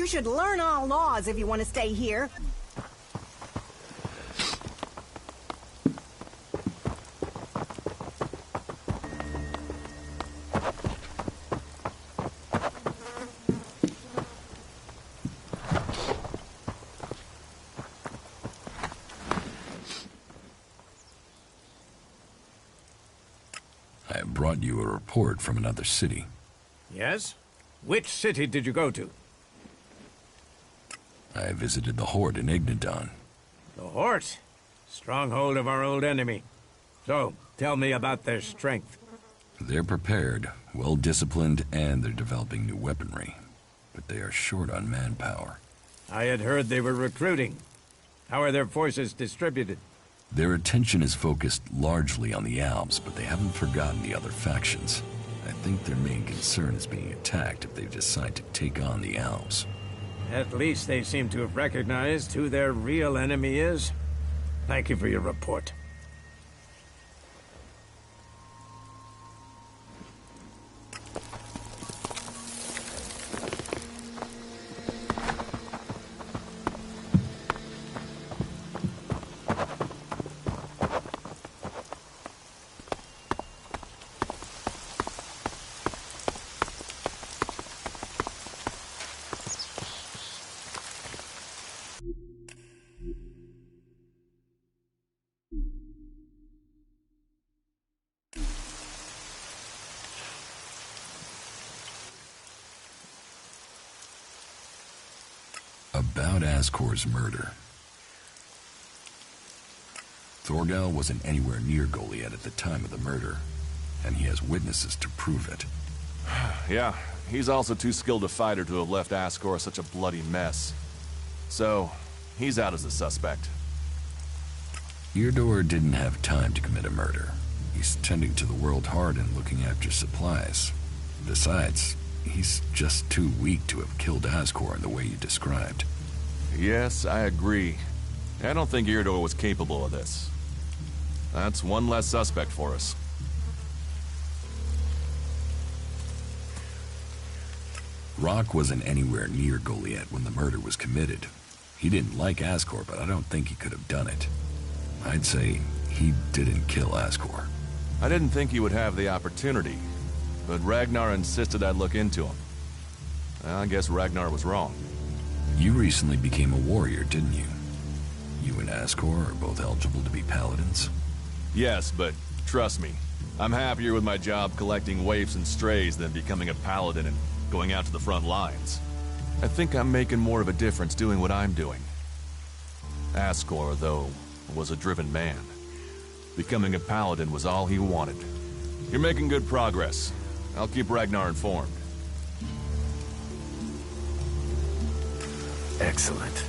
You should learn all laws if you want to stay here. I have brought you a report from another city. Yes? Which city did you go to? I visited the Horde in Ignadon. The Horde? Stronghold of our old enemy. So, tell me about their strength. They're prepared, well-disciplined, and they're developing new weaponry. But they are short on manpower. I had heard they were recruiting. How are their forces distributed? Their attention is focused largely on the Alps, but they haven't forgotten the other factions. I think their main concern is being attacked if they decide to take on the Alps. At least they seem to have recognized who their real enemy is. Thank you for your report. About Ascor's murder. Thorgal wasn't anywhere near Goliath at the time of the murder, and he has witnesses to prove it. Yeah, he's also too skilled a fighter to have left Ascor such a bloody mess. So, he's out as a suspect. Eardor didn't have time to commit a murder. He's tending to the world hard and looking after supplies. Besides, he's just too weak to have killed Ascor in the way you described. Yes, I agree. I don't think Eardor was capable of this. That's one less suspect for us. Rock wasn't anywhere near Goliath when the murder was committed. He didn't like Ascor, but I don't think he could have done it. I'd say he didn't kill Ascor. I didn't think he would have the opportunity, but Ragnar insisted I'd look into him. I guess Ragnar was wrong. You recently became a warrior, didn't you? You and Ascor are both eligible to be paladins. Yes, but trust me, I'm happier with my job collecting waifs and strays than becoming a paladin and going out to the front lines. I think I'm making more of a difference doing what I'm doing. Ascor, though, was a driven man. Becoming a paladin was all he wanted. You're making good progress. I'll keep Ragnar informed. Excellent.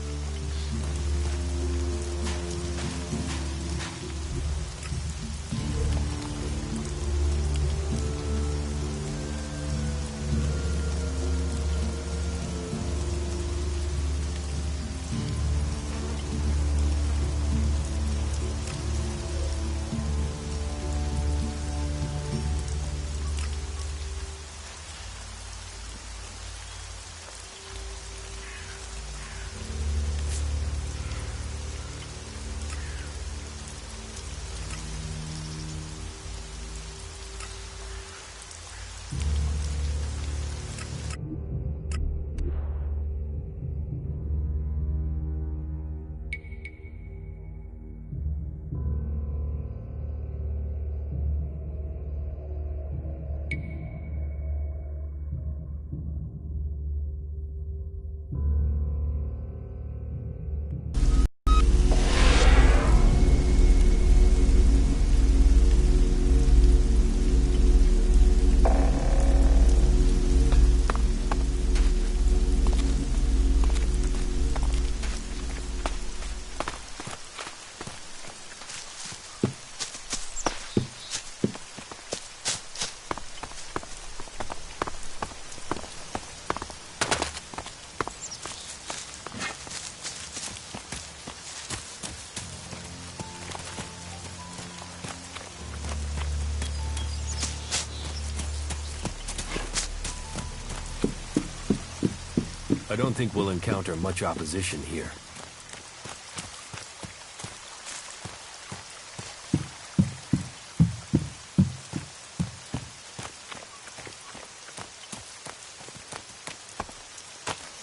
I don't think we'll encounter much opposition here.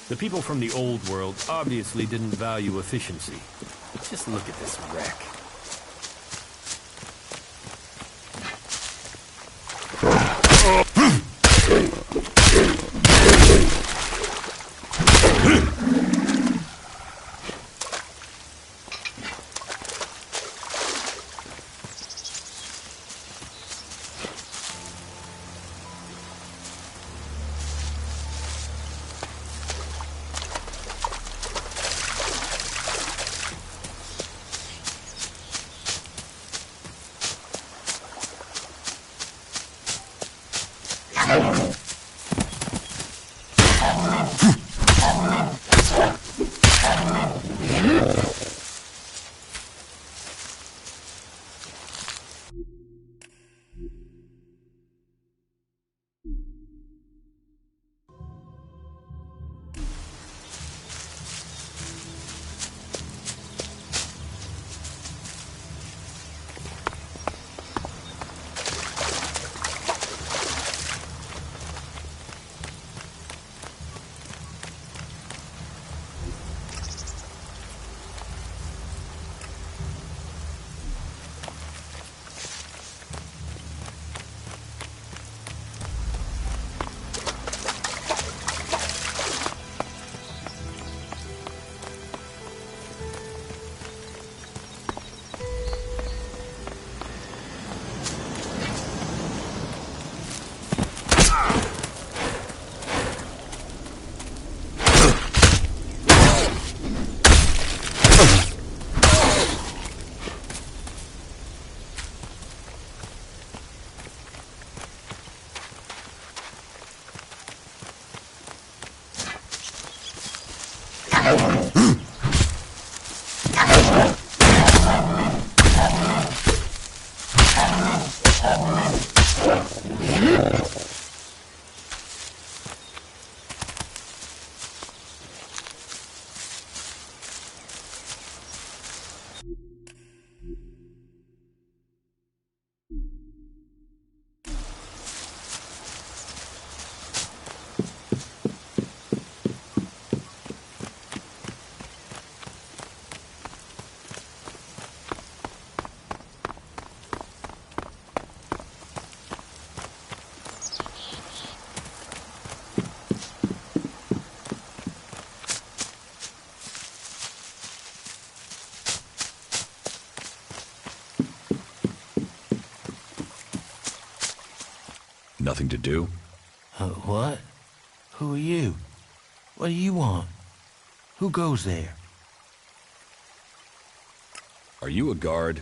The people from the old world obviously didn't value efficiency. Just look at this wreck. Nothing to do? What? Who are you? What do you want? Who goes there? Are you a guard?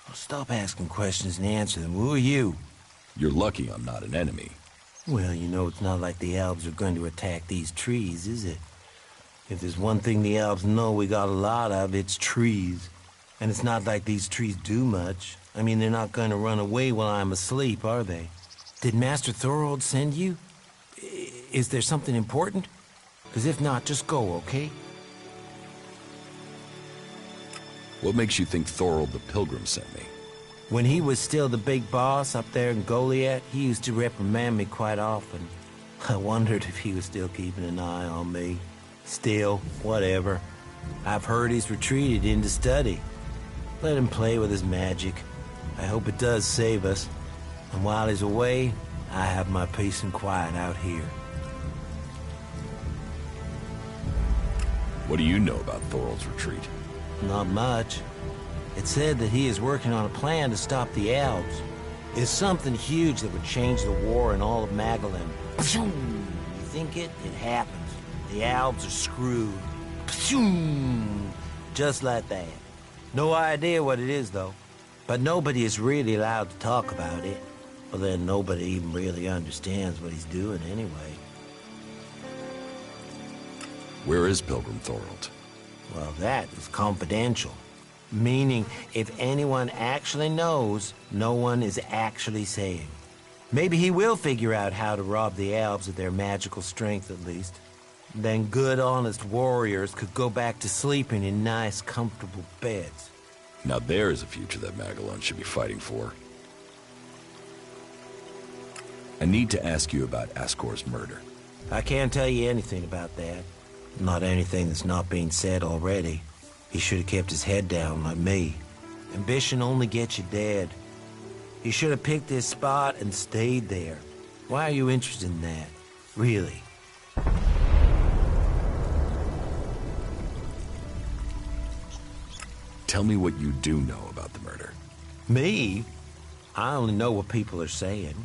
Well, stop asking questions and answer them. Who are you? You're lucky I'm not an enemy. Well, you know it's not like the Albs are going to attack these trees, is it? If there's one thing the Albs know we got a lot of, it's trees. And it's not like these trees do much. I mean, they're not going to run away while I'm asleep, are they? Did Master Thorold send you? Is there something important? Because if not, just go, okay? What makes you think Thorold the Pilgrim sent me? When he was still the big boss up there in Goliath, he used to reprimand me quite often. I wondered if he was still keeping an eye on me. Still, whatever. I've heard he's retreated into study. Let him play with his magic. I hope it does save us. And while he's away, I have my peace and quiet out here. What do you know about Thorold's retreat? Not much. It said that he is working on a plan to stop the Albs. It's something huge that would change the war in all of Magalim. You think it? It happens. The Albs are screwed. Just like that. No idea what it is, though. But nobody is really allowed to talk about it. Well, then nobody even really understands what he's doing anyway. Where is Pilgrim Thorold? Well, that is confidential. Meaning, if anyone actually knows, no one is actually saying. Maybe he will figure out how to rob the Albs of their magical strength, at least. Then good, honest warriors could go back to sleeping in nice, comfortable beds. Now there's a future that Magellan should be fighting for. I need to ask you about Ascor's murder. I can't tell you anything about that. Not anything that's not being said already. He should have kept his head down like me. Ambition only gets you dead. He should have picked this spot and stayed there. Why are you interested in that? Really? Tell me what you do know about the murder. Me? I only know what people are saying.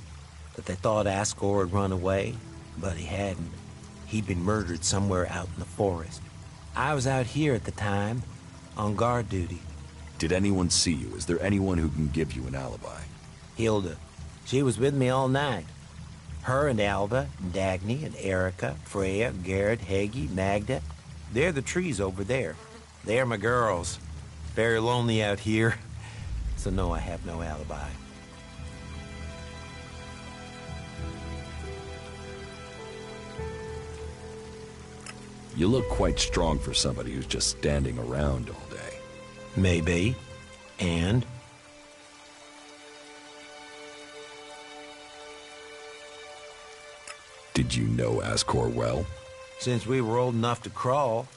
That they thought Ascor had run away, but he hadn't. He'd been murdered somewhere out in the forest. I was out here at the time, on guard duty. Did anyone see you? Is there anyone who can give you an alibi? Hilda. She was with me all night. Her and Alva, and Dagny, and Erica, Freya, Garrett, Heggie, Magda. They're the trees over there. They're my girls. Very lonely out here. So no, I have no alibi. You look quite strong for somebody who's just standing around all day. Maybe. And? Did you know Ascor well? Since we were old enough to crawl,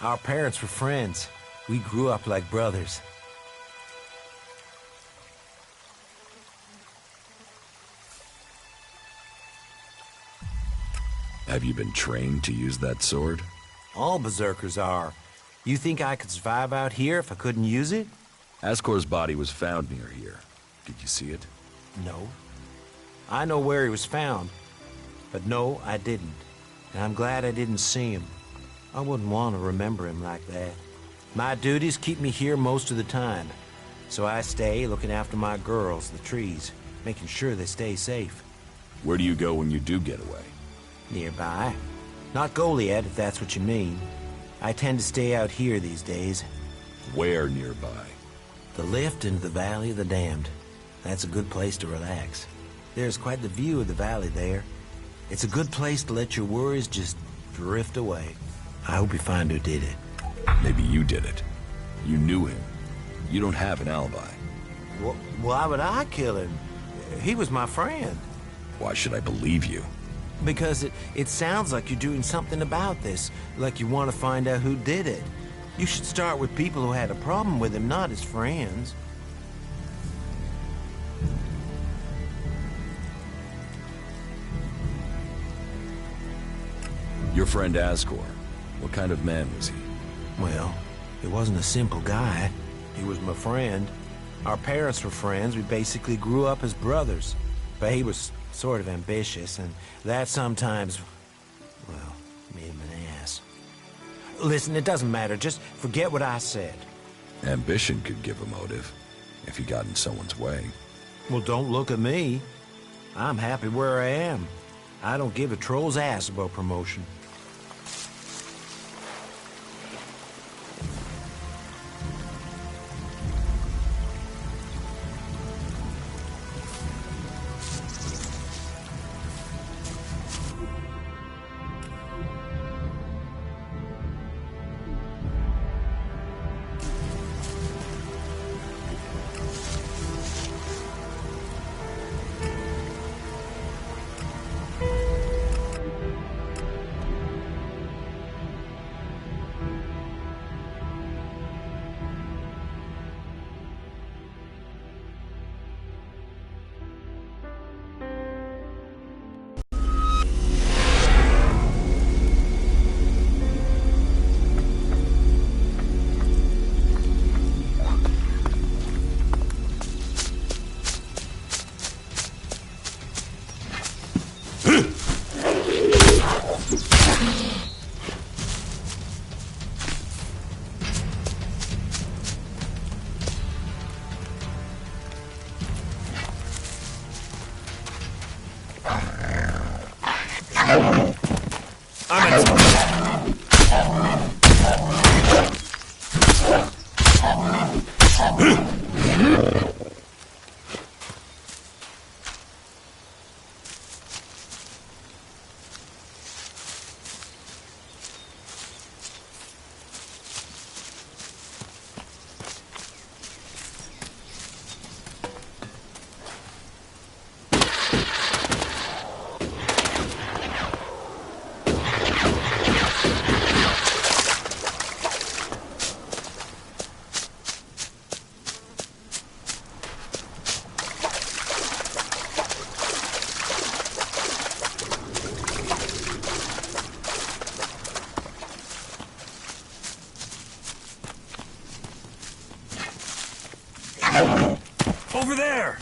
our parents were friends. We grew up like brothers. Have you been trained to use that sword? All berserkers are. You think I could survive out here if I couldn't use it? Ascor's body was found near here. Did you see it? No. I know where he was found. But no, I didn't. And I'm glad I didn't see him. I wouldn't want to remember him like that. My duties keep me here most of the time. So I stay looking after my girls, the trees, making sure they stay safe. Where do you go when you do get away? Nearby. Not Goliad, if that's what you mean. I tend to stay out here these days. Where nearby? The lift into the Valley of the Damned. That's a good place to relax. There's quite the view of the valley there. It's a good place to let your worries just drift away. I hope you find who did it. Maybe you did it. You knew him. You don't have an alibi. Why would I kill him? He was my friend. Why should I believe you? Because it sounds like you're doing something about this, like you want to find out who did it. You should start with people who had a problem with him, not his friends. Your friend Ascor, what kind of man was he? Well, he wasn't a simple guy. He was my friend. Our parents were friends. We basically grew up as brothers. But he was sort of ambitious, and that sometimes, well, made him an ass. Listen, it doesn't matter. Just forget what I said. Ambition could give a motive, if he got in someone's way. Well, don't look at me. I'm happy where I am. I don't give a troll's ass about promotion. Over there!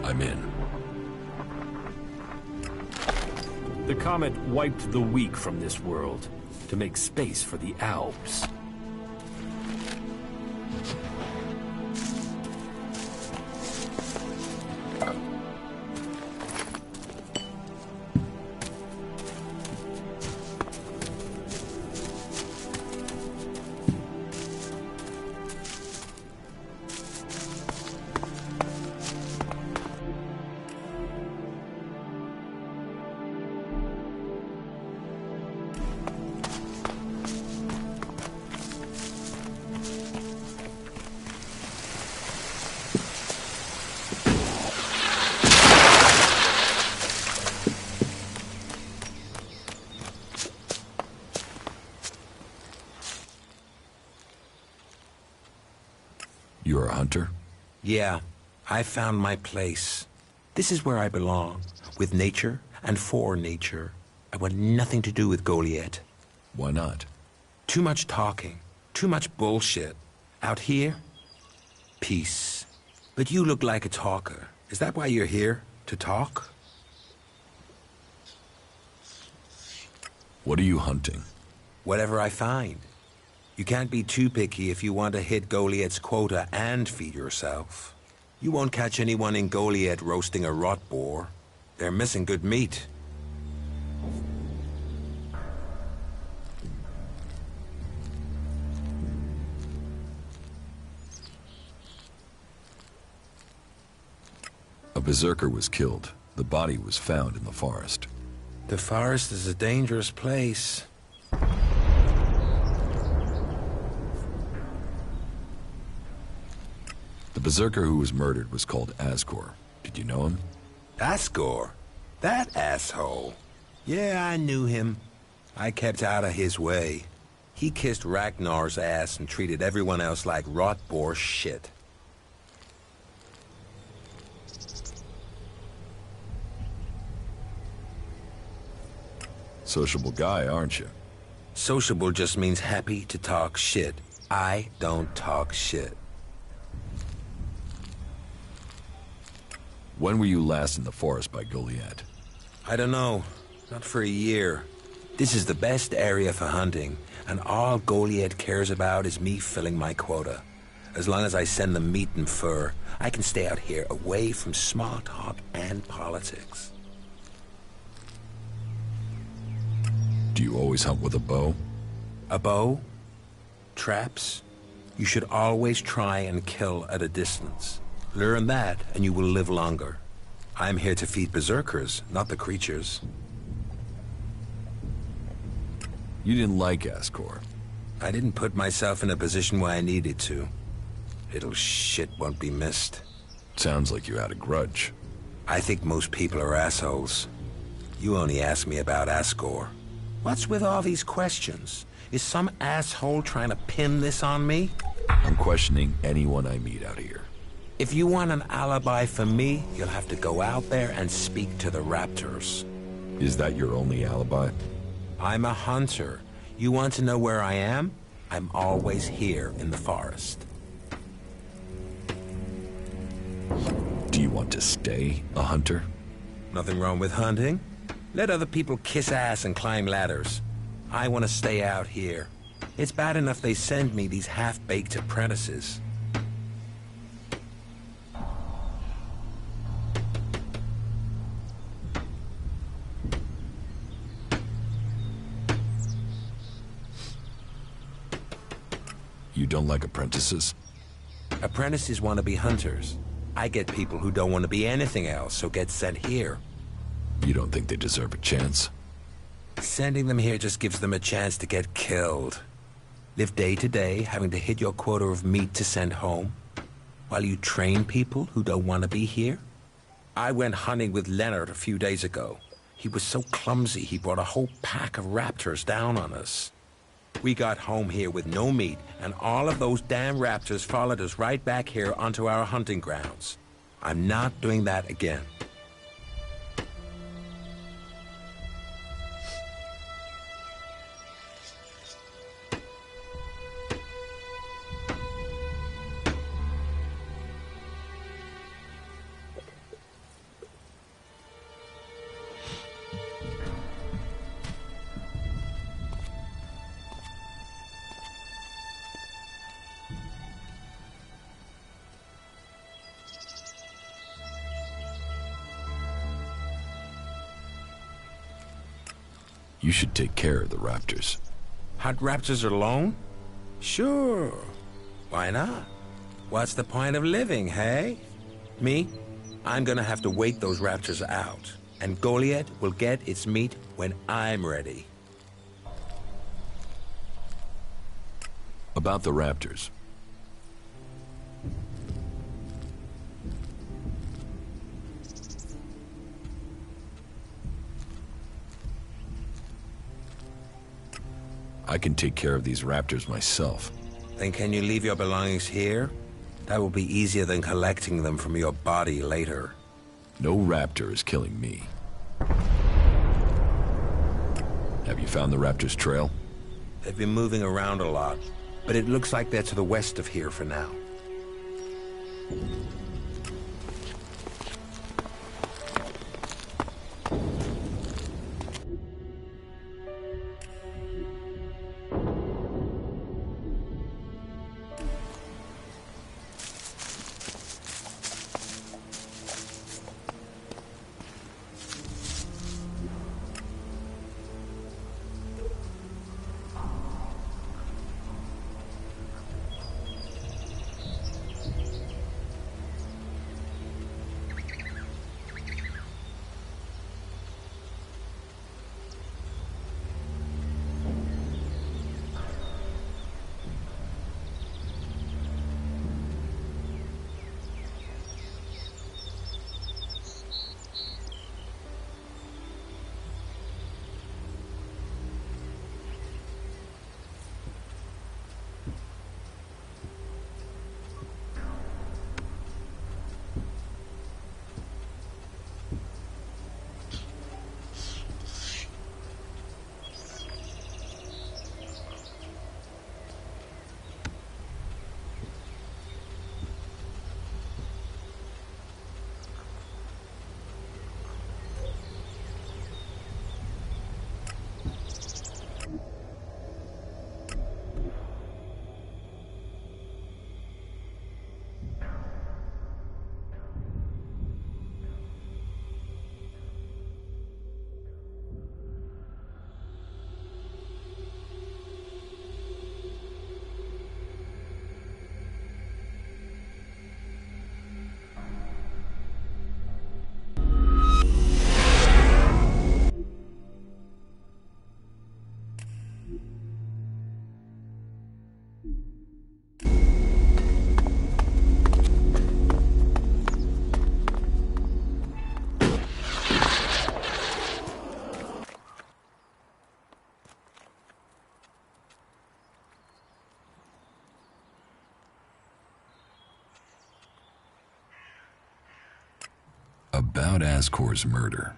I'm in. The comet wiped the weak from this world to make space for the Alps. You're a hunter? Yeah, I found my place. This is where I belong, with nature and for nature. I want nothing to do with Goliath. Why not? Too much talking, too much bullshit. Out here, peace. But you look like a talker. Is that why you're here? To talk? What are you hunting? Whatever I find. You can't be too picky if you want to hit Goliath's quota and feed yourself. You won't catch anyone in Goliath roasting a rot boar. They're missing good meat. A berserker was killed. The body was found in the forest. The forest is a dangerous place. The berserker who was murdered was called Asgore. Did you know him? Asgore? That asshole. Yeah, I knew him. I kept out of his way. He kissed Ragnar's ass and treated everyone else like rot boar shit. Sociable guy, aren't you? Sociable just means happy to talk shit. I don't talk shit. When were you last in the forest by Goliath? I don't know. Not for a year. This is the best area for hunting, and all Goliath cares about is me filling my quota. As long as I send them meat and fur, I can stay out here away from small talk and politics. Do you always hunt with a bow? A bow? Traps? You should always try and kill at a distance. Learn that, and you will live longer. I'm here to feed berserkers, not the creatures. You didn't like Asgore. I didn't put myself in a position where I needed to. Little shit won't be missed. Sounds like you had a grudge. I think most people are assholes. You only asked me about Asgore. What's with all these questions? Is some asshole trying to pin this on me? I'm questioning anyone I meet out here. If you want an alibi for me, you'll have to go out there and speak to the raptors. Is that your only alibi? I'm a hunter. You want to know where I am? I'm always here in the forest. Do you want to stay a hunter? Nothing wrong with hunting. Let other people kiss ass and climb ladders. I want to stay out here. It's bad enough they send me these half-baked apprentices. You don't like apprentices? Apprentices want to be hunters. I get people who don't want to be anything else, so get sent here. You don't think they deserve a chance? Sending them here just gives them a chance to get killed. Live day to day, having to hit your quota of meat to send home, while you train people who don't want to be here? I went hunting with Leonard a few days ago. He was so clumsy he brought a whole pack of raptors down on us. We got home here with no meat, and all of those damn raptors followed us right back here onto our hunting grounds. I'm not doing that again. You should take care of the raptors. Hunt raptors alone? Sure. Why not? What's the point of living, hey? Me? I'm gonna have to wait those raptors out. And Goliath will get its meat when I'm ready. About the raptors. I can take care of these raptors myself. Then can you leave your belongings here? That will be easier than collecting them from your body later. No raptor is killing me. Have you found the raptor's trail? They've been moving around a lot, but it looks like they're to the west of here for now. About Ascor's murder.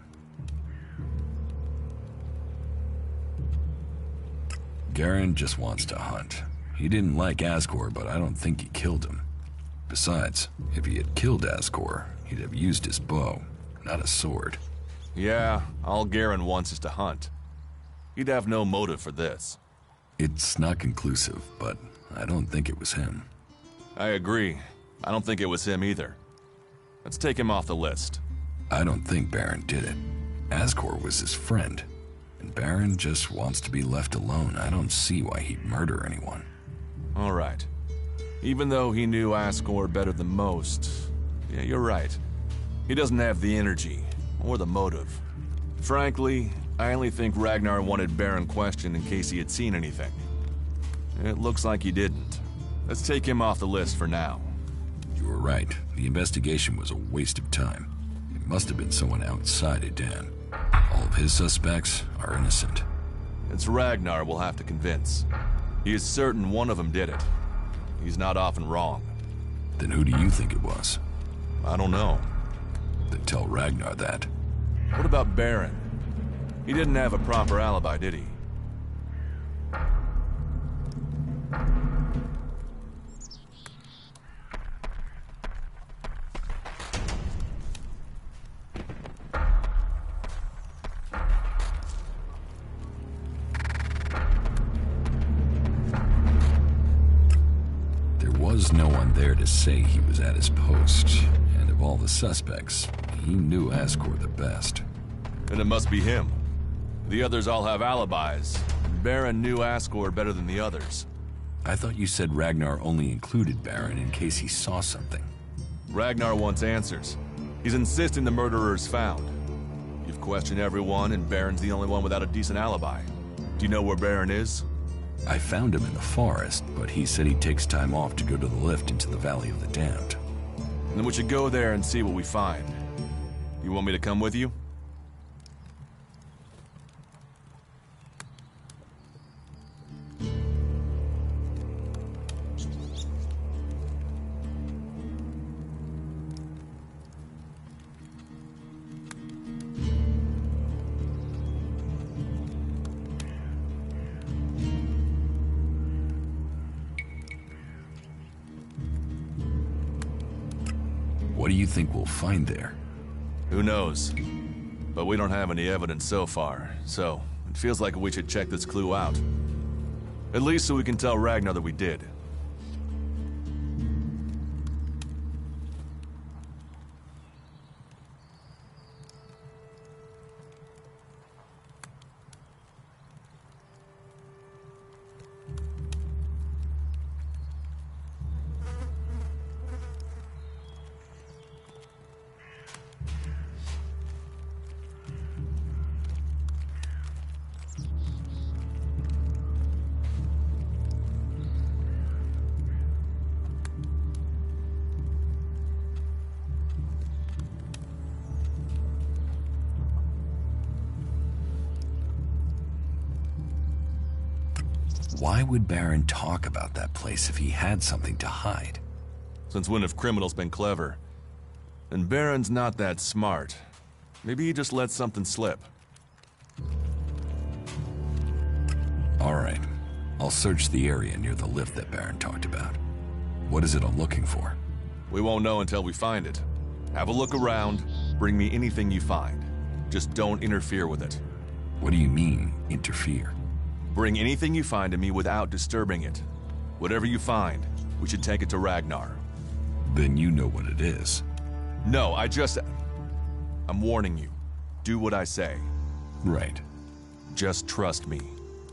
Garen just wants to hunt. He didn't like Ascor, but I don't think he killed him. Besides, if he had killed Ascor, he'd have used his bow, not a sword. Yeah, all Garen wants is to hunt. He'd have no motive for this. It's not conclusive, but I don't think it was him. I agree. I don't think it was him either. Let's take him off the list. I don't think Baron did it. Ascor was his friend, and Baron just wants to be left alone. I don't see why he'd murder anyone. All right. Even though he knew Ascor better than most, yeah, you're right. He doesn't have the energy, or the motive. Frankly, I only think Ragnar wanted Baron questioned in case he had seen anything. It looks like he didn't. Let's take him off the list for now. You were right. The investigation was a waste of time. It must have been someone outside of Dan. All of his suspects are innocent. It's Ragnar we'll have to convince. He is certain one of them did it. He's not often wrong. Then who do you think it was? I don't know. Then tell Ragnar that. What about Baron? He didn't have a proper alibi, did he? There was no one there to say he was at his post, and of all the suspects, he knew Ascor the best. Then it must be him. The others all have alibis. Baron knew Ascor better than the others. I thought you said Ragnar only included Baron in case he saw something. Ragnar wants answers. He's insisting the murderer is found. You've questioned everyone, and Baron's the only one without a decent alibi. Do you know where Baron is? I found him in the forest, but he said he takes time off to go to the lift into the Valley of the Damned. Then we should go there and see what we find. You want me to come with you? What do you think we'll find there? Who knows? But we don't have any evidence so far, so it feels like we should check this clue out. At least so we can tell Ragnar that we did. Why would Baron talk about that place if he had something to hide? Since when have criminals been clever? And Baron's not that smart. Maybe he just let something slip. All right. I'll search the area near the lift that Baron talked about. What is it I'm looking for? We won't know until we find it. Have a look around, bring me anything you find. Just don't interfere with it. What do you mean, interfere? Bring anything you find to me without disturbing it. Whatever you find, we should take it to Ragnar. Then you know what it is. No, I'm warning you. Do what I say. Right. Just trust me.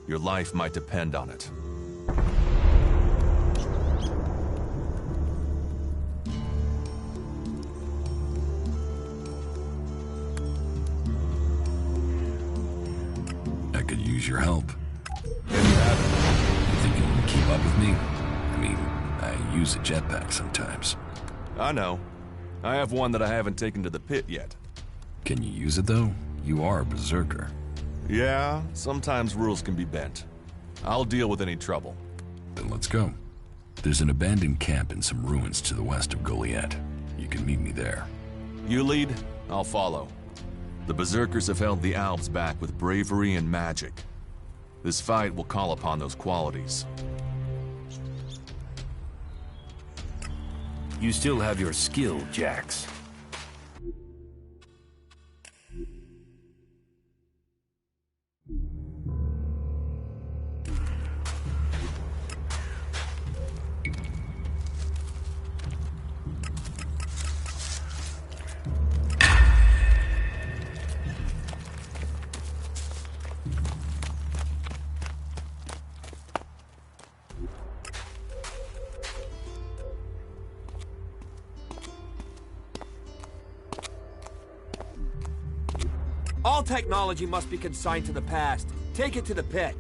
Your life might depend on it. I could use your help. You think you can keep up with me? I mean, I use a jetpack sometimes. I know. I have one that I haven't taken to the pit yet. Can you use it, though? You are a berserker. Yeah, sometimes rules can be bent. I'll deal with any trouble. Then let's go. There's an abandoned camp in some ruins to the west of Goliath. You can meet me there. You lead, I'll follow. The berserkers have held the Alps back with bravery and magic. This fight will call upon those qualities. You still have your skill, Jax. All technology must be consigned to the past. Take it to the pit.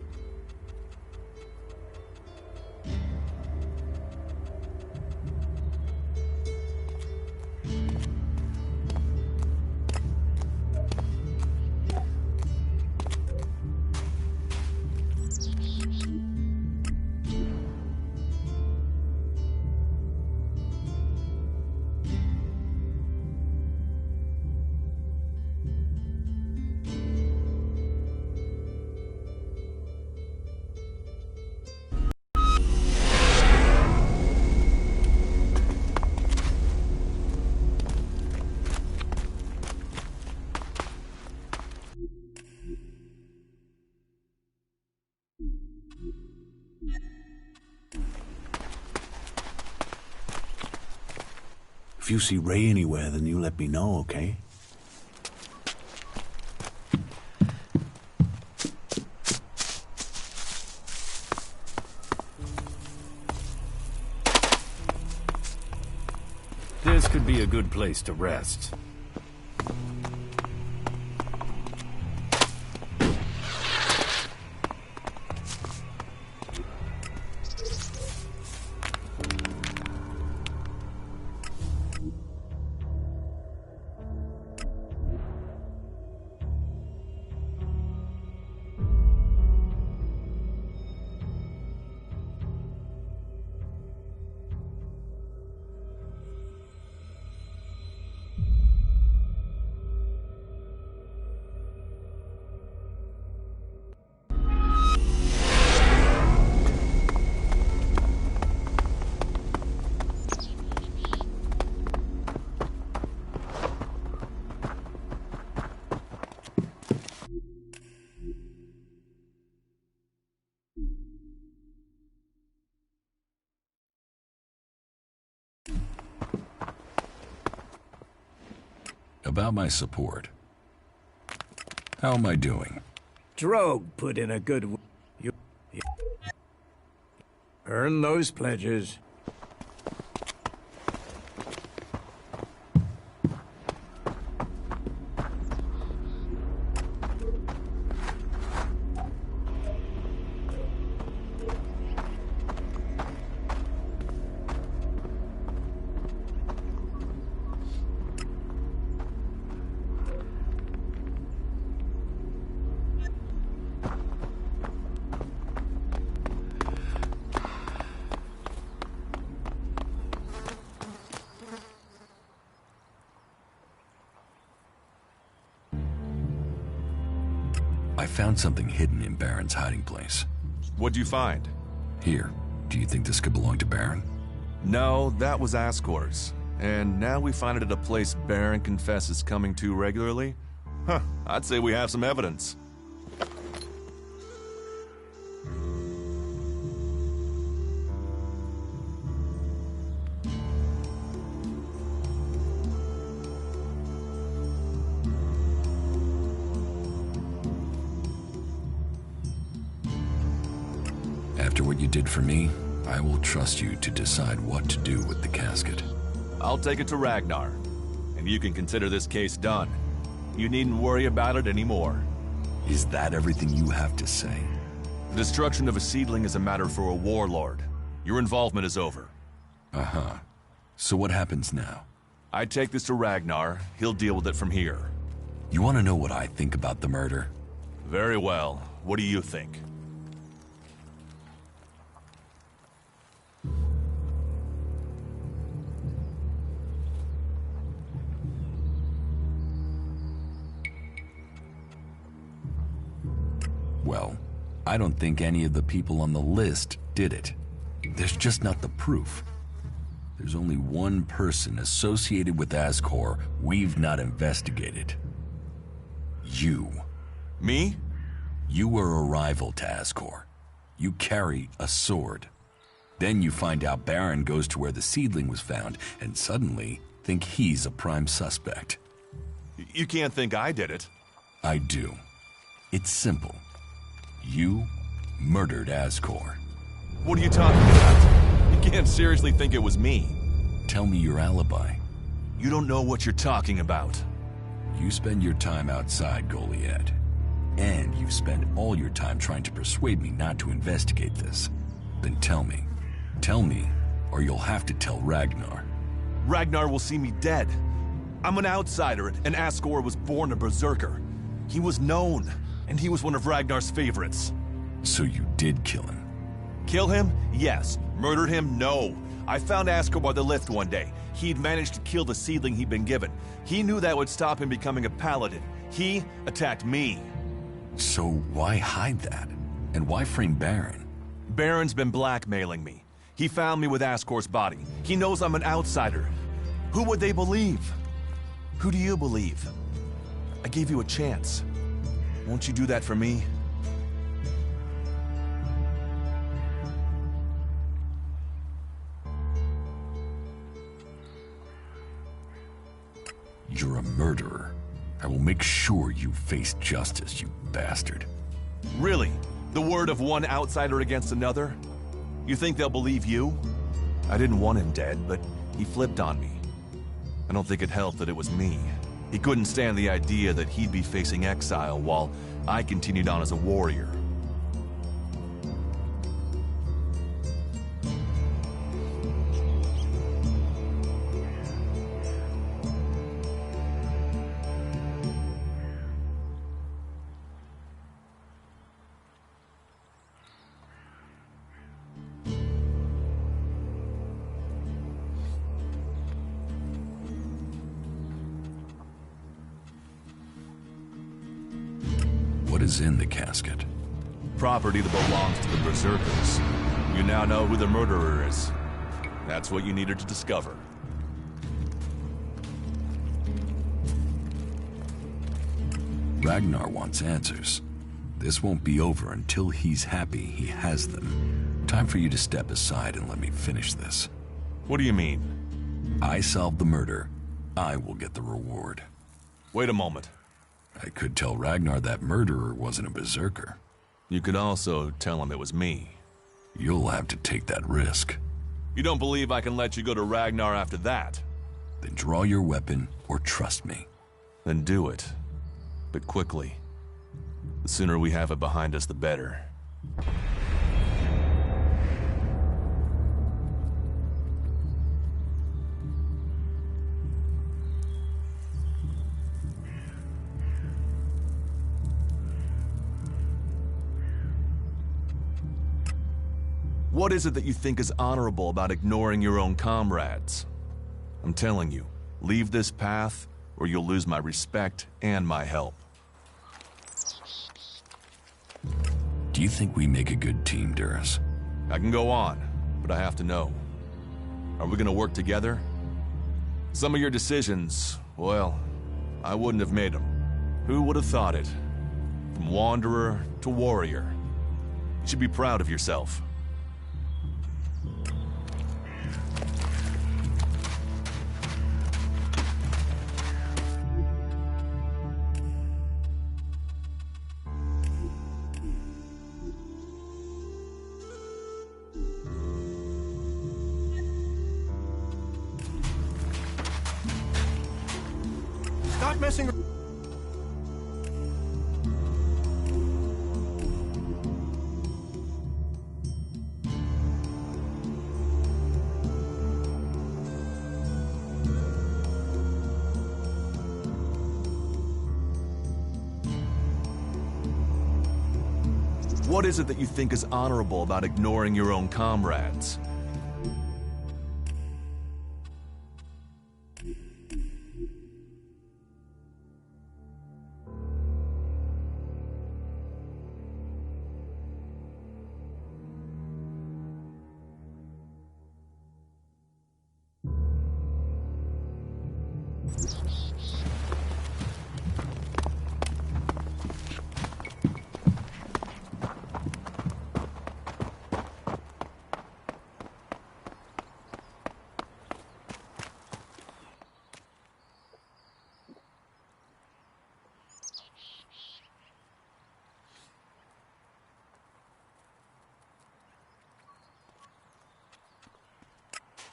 If you see Ray anywhere, then you let me know, okay? This could be a good place to rest. About my support. How am I doing? Drogue put in a good... You earn those pledges. I found something hidden in Baron's hiding place. What'd you find? Here, do you think this could belong to Baron? No, that was Ascor's. And now we find it at a place Baron confesses coming to regularly? Huh, I'd say we have some evidence. After what you did for me, I will trust you to decide what to do with the casket. I'll take it to Ragnar, and you can consider this case done. You needn't worry about it anymore. Is that everything you have to say? The destruction of a seedling is a matter for a warlord. Your involvement is over. Uh-huh. So what happens now? I take this to Ragnar. He'll deal with it from here. You want to know what I think about the murder? Very well. What do you think? Well, I don't think any of the people on the list did it. There's just not the proof. There's only one person associated with Ascor we've not investigated. You. Me? You were a rival to Ascor. You carry a sword. Then you find out Baron goes to where the seedling was found and suddenly think he's a prime suspect. You can't think I did it. I do. It's simple. You murdered Ascor. What are you talking about? You can't seriously think it was me. Tell me your alibi. You don't know what you're talking about. You spend your time outside, Goliath. And you've spent all your time trying to persuade me not to investigate this. Then tell me. Tell me, or you'll have to tell Ragnar. Ragnar will see me dead. I'm an outsider, and Asgore was born a berserker. He was known, and he was one of Ragnar's favorites. So you did kill him? Kill him? Yes. Murder him? No. I found Asgore by the lift one day. He'd managed to kill the seedling he'd been given. He knew that would stop him becoming a paladin. He attacked me. So why hide that? And why frame Baron? Baron's been blackmailing me. He found me with Asgore's body. He knows I'm an outsider. Who would they believe? Who do you believe? I gave you a chance. Won't you do that for me? You're a murderer. I will make sure you face justice, you bastard. Really? The word of one outsider against another? You think they'll believe you? I didn't want him dead, but he flipped on me. I don't think it helped that it was me. He couldn't stand the idea that he'd be facing exile while I continued on as a warrior. What is in the casket? Property that belongs to the Berserkers. You now know who the murderer is. That's what you needed to discover. Ragnar wants answers. This won't be over until he's happy he has them. Time for you to step aside and let me finish this. What do you mean? I solved the murder. I will get the reward. Wait a moment. I could tell Ragnar that murderer wasn't a berserker. You could also tell him it was me. You'll have to take that risk. You don't believe I can let you go to Ragnar after that? Then draw your weapon or trust me. Then do it. But quickly. The sooner we have it behind us, the better. What is it that you think is honorable about ignoring your own comrades? I'm telling you, leave this path or you'll lose my respect and my help. Do you think we make a good team, Duras? I can go on, but I have to know. Are we gonna work together? Some of your decisions, well, I wouldn't have made them. Who would have thought it? From wanderer to warrior. You should be proud of yourself. Stop messing. What is it that you think is honorable about ignoring your own comrades?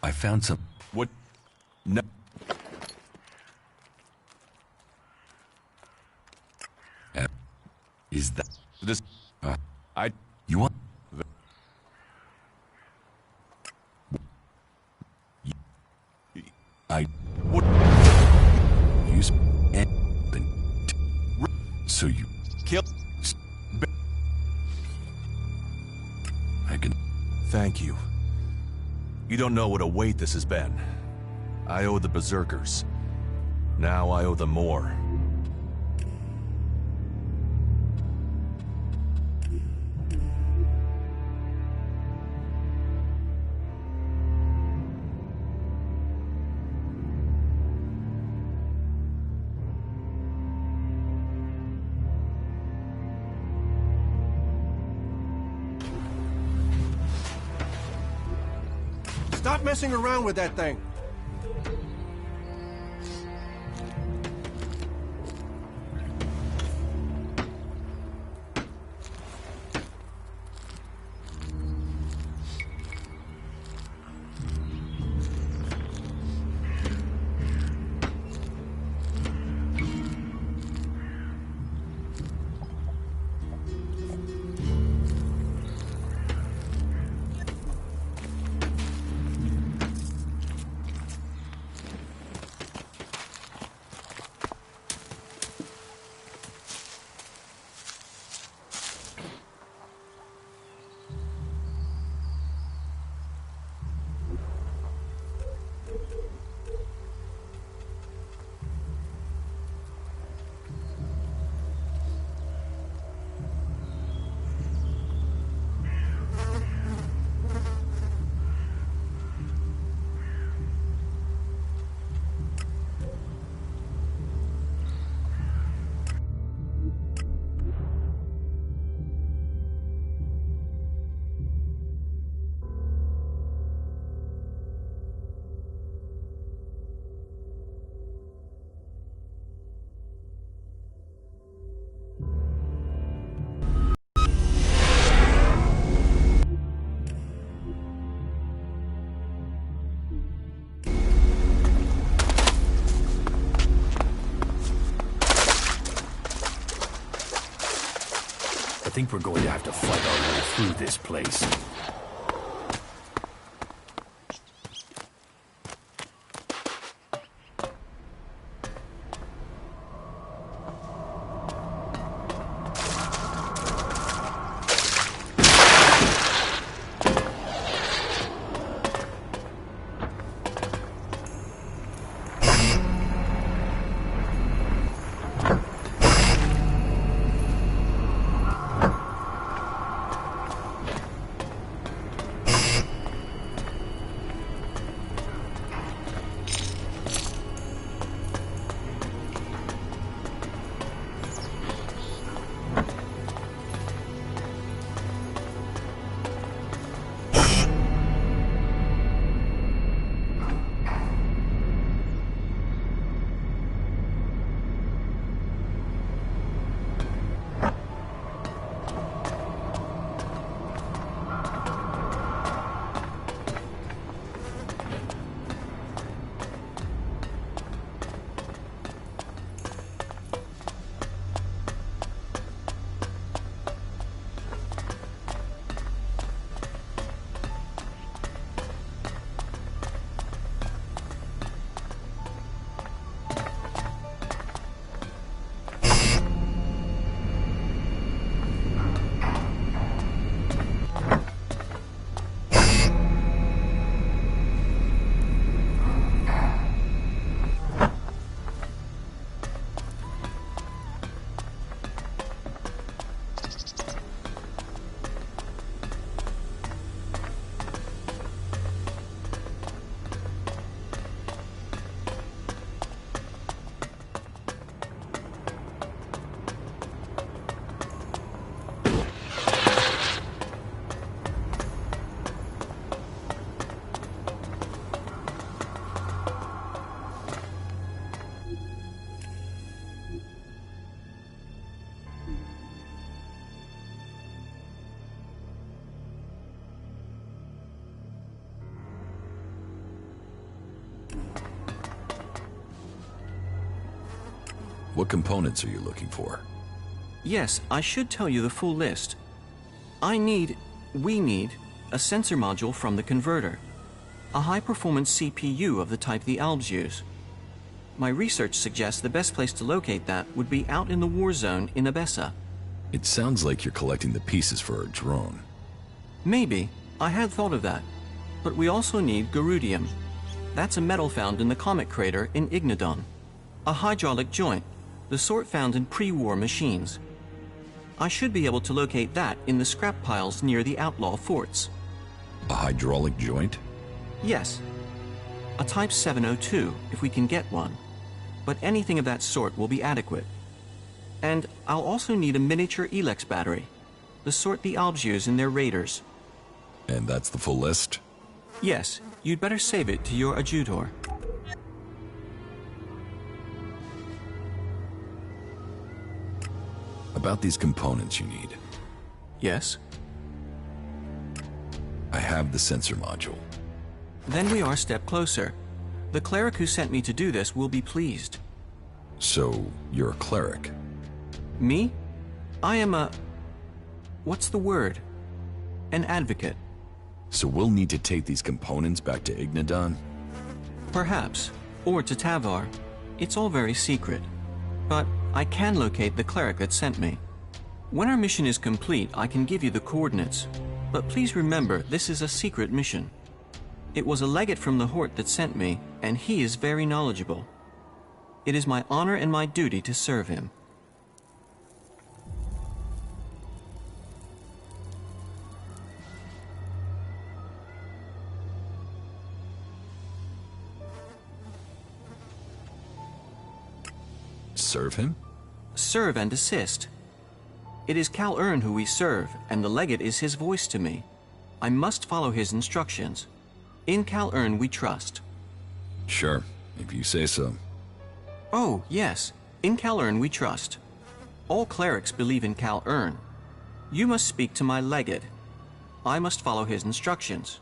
I found some... What? No. Is that... This... Uh, I... You want... I... What? Use... So you... Kill... I can... Thank you. You don't know what a weight this has been. I owe the Berserkers. Now I owe them more. Stop messing around with that thing. I think we're going to have to fight our way through this place. What components are you looking for? Yes, I should tell you the full list. We need, a sensor module from the converter. A high-performance CPU of the type the Albs use. My research suggests the best place to locate that would be out in the war zone in Abessa. It sounds like you're collecting the pieces for a drone. Maybe. I had thought of that. But we also need Garudium. That's a metal found in the comet crater in Ignodon. A hydraulic joint, the sort found in pre-war machines. I should be able to locate that in the scrap piles near the outlaw forts. A hydraulic joint? Yes. A Type 702, if we can get one. But anything of that sort will be adequate. And I'll also need a miniature ELEX battery, the sort the Albs use in their raiders. And that's the full list? Yes, you'd better save it to your adjutor. About these components you need. Yes? I have the sensor module. Then we are a step closer. The cleric who sent me to do this will be pleased. So, you're a cleric? Me? I am a... what's the word? An advocate. So we'll need to take these components back to Ignodon? Perhaps. Or to Tavar. It's all very secret. But I can locate the cleric that sent me. When our mission is complete, I can give you the coordinates. But please remember, this is a secret mission. It was a legate from the Hort that sent me, and he is very knowledgeable. It is my honor and my duty to serve him. Serve him? Serve and assist. It is Cal Ern who we serve, and the legate is his voice to me. I must follow his instructions. In Cal Ern we trust. Sure, if you say so. Oh, yes. In Cal Ern we trust. All clerics believe in Cal Ern. You must speak to my legate. I must follow his instructions.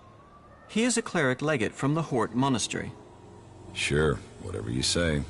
He is a cleric legate from the Hort Monastery. Sure, whatever you say.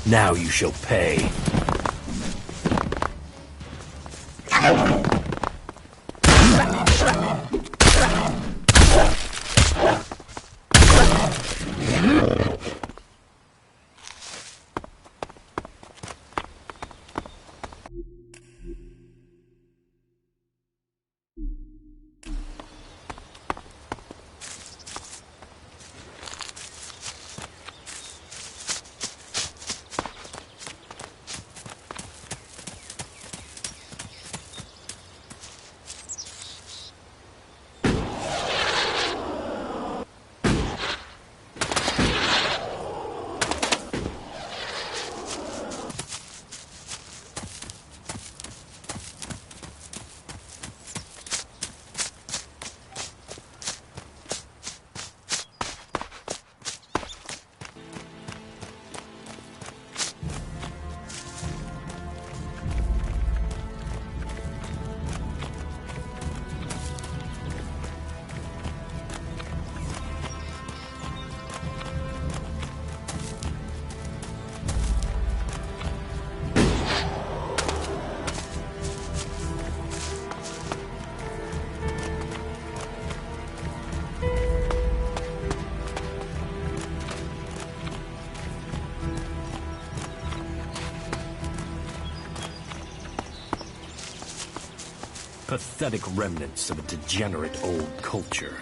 Now you shall pay. Pathetic remnants of a degenerate old culture.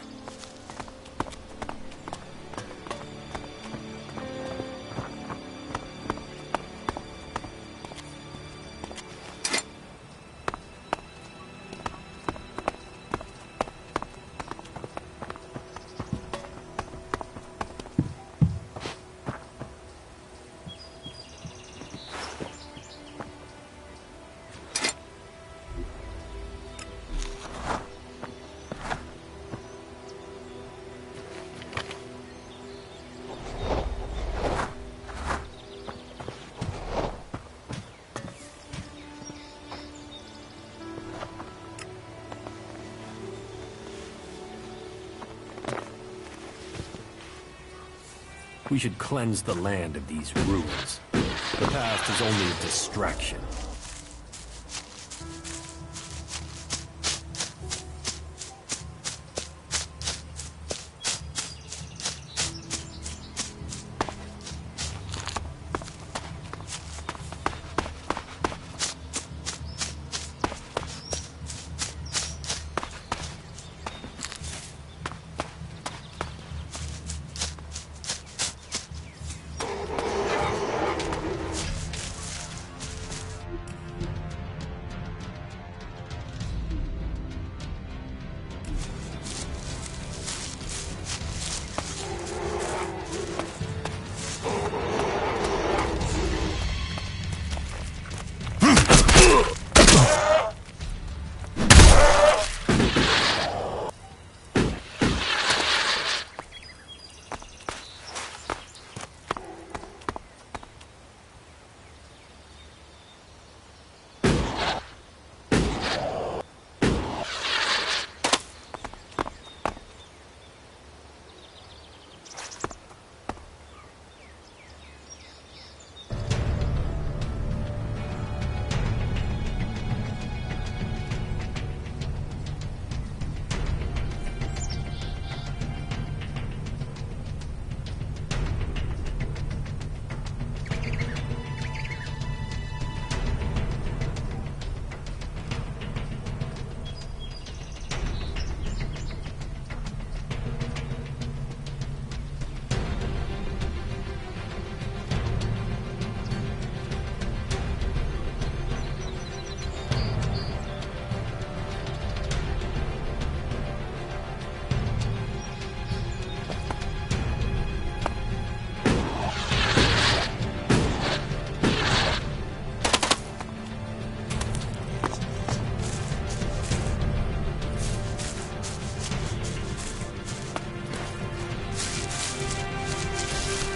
We should cleanse the land of these ruins. The past is only a distraction.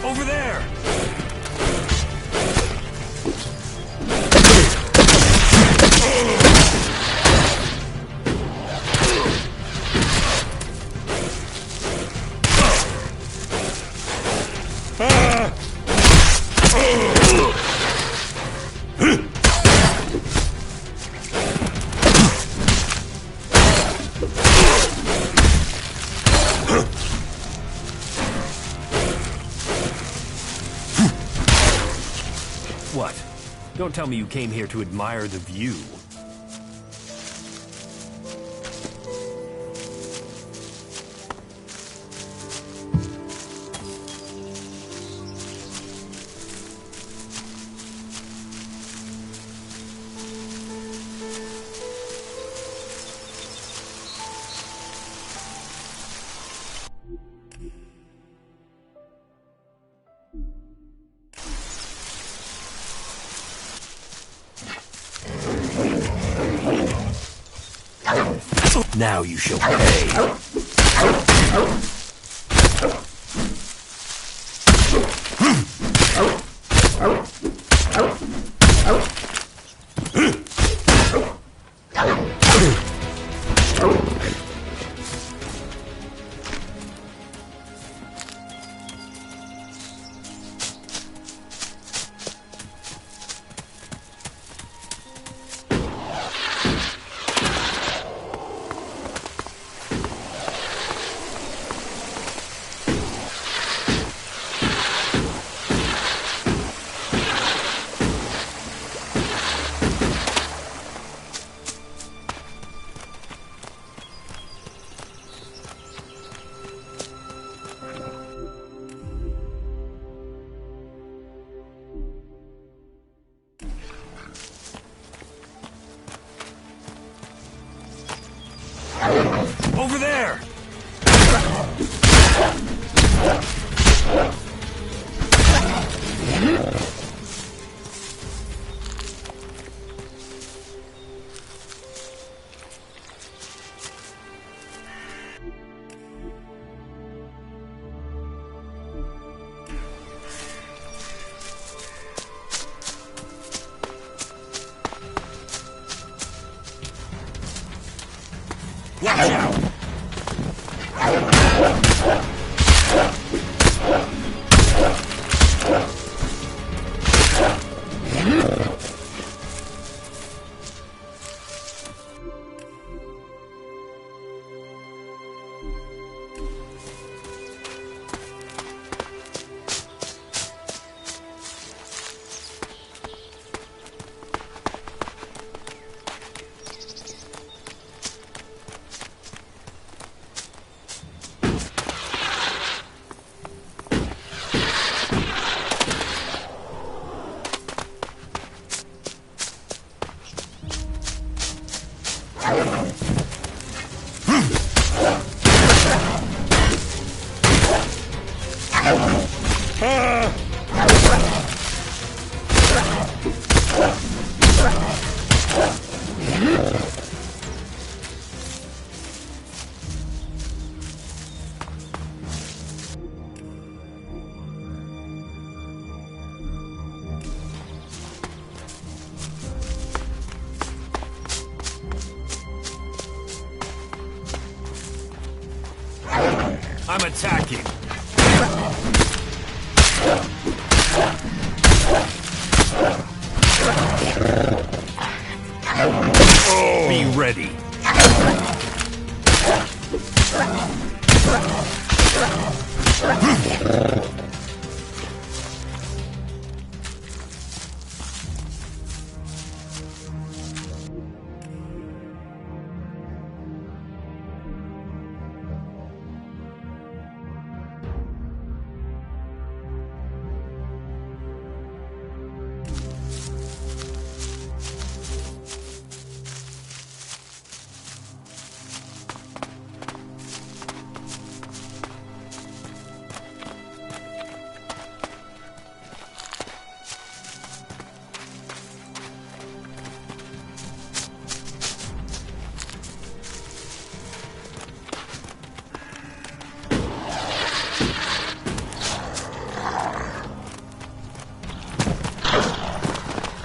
Over there! What? Don't tell me you came here to admire the view. Now you shall pay. there! Watch out! I'm attacking. Be ready.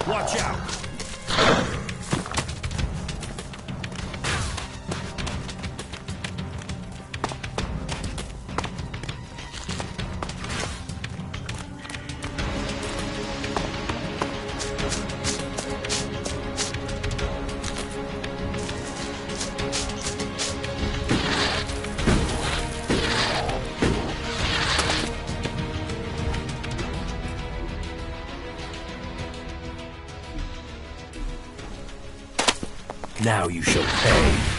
Watch out! Now you shall pay.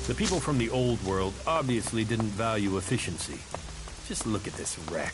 The people from the old world obviously didn't value efficiency. Just look at this wreck.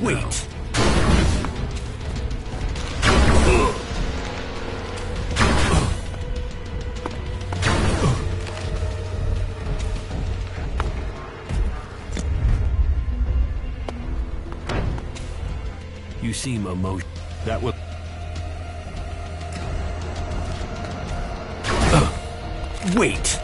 Wait. You seem emotional. That was... Wait!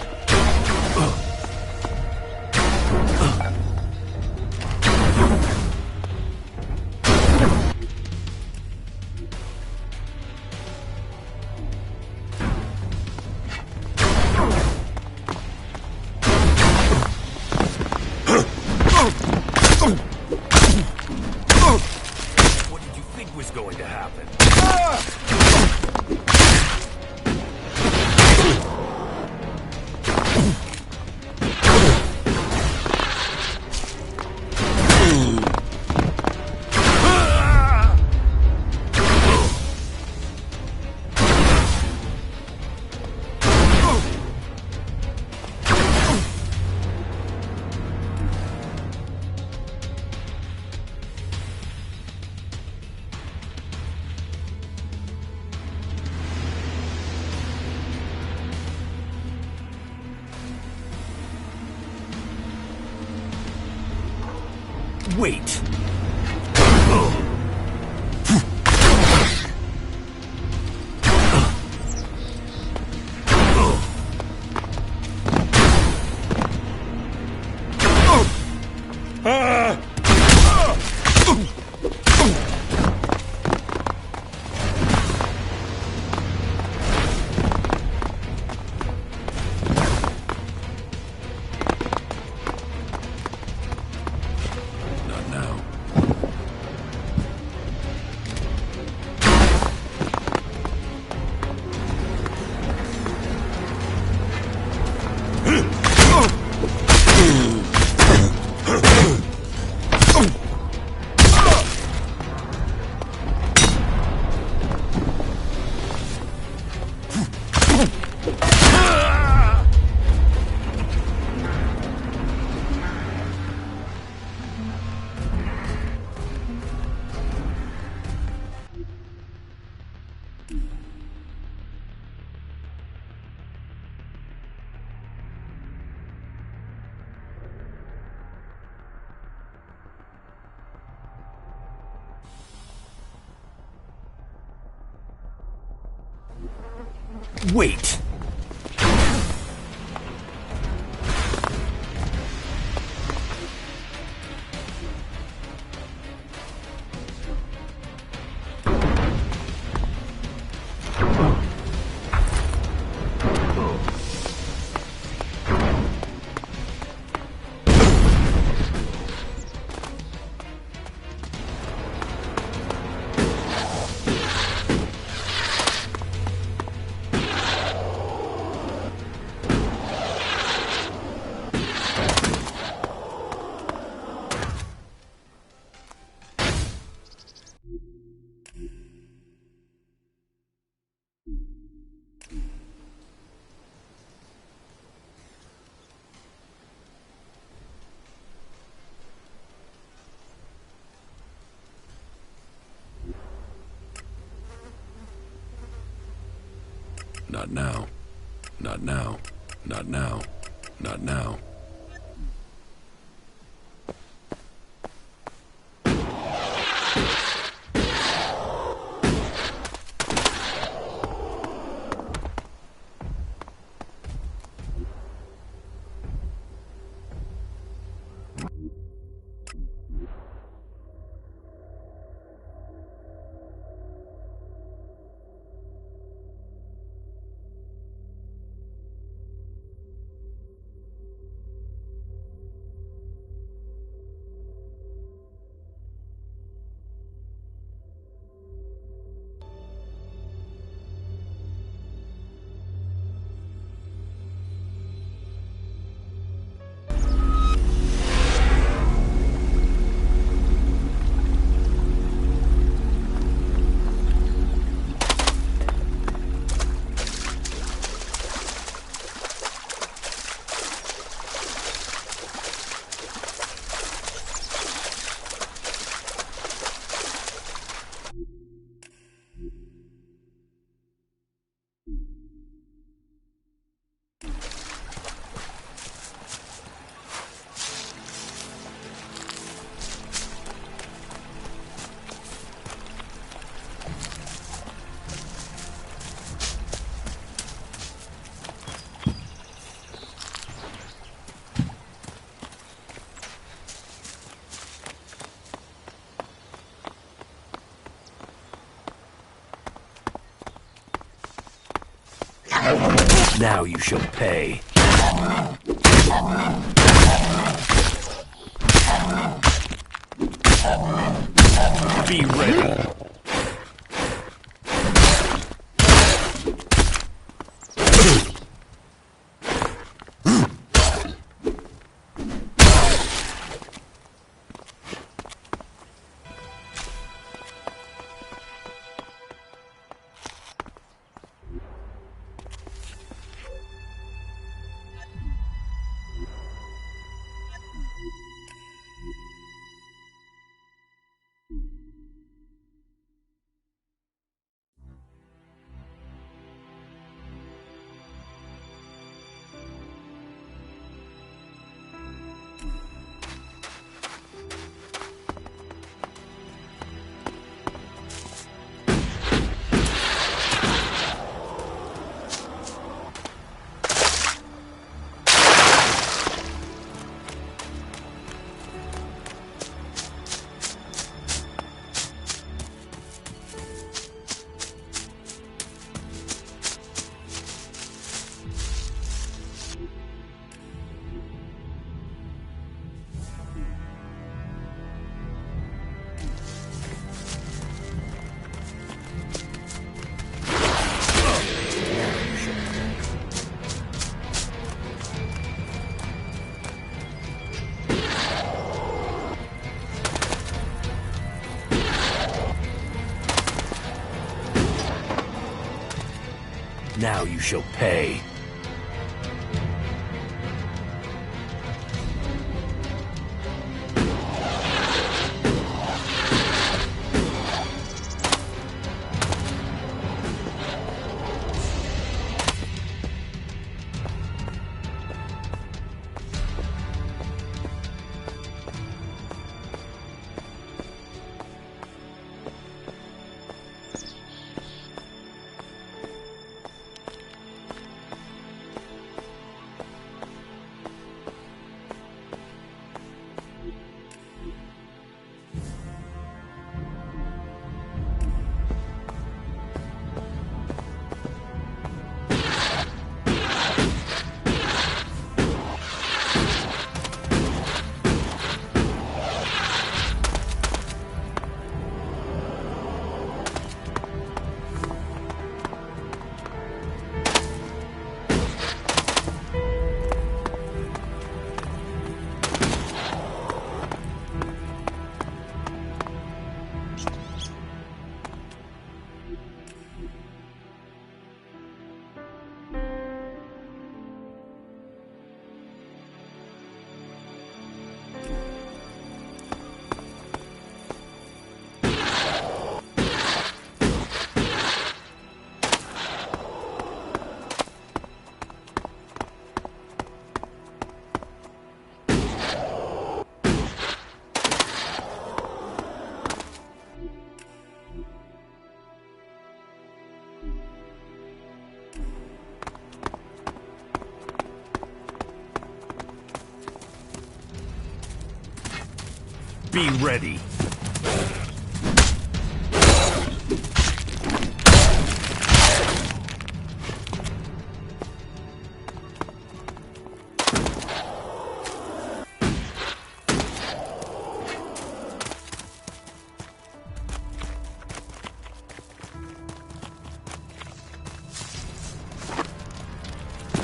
What did you think was going to happen? Wait! Not now. Wait! Not now. Not now. Not now. Not now. Now you shall pay. Be ready. Now you shall pay. Be ready.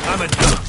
I'm a duck.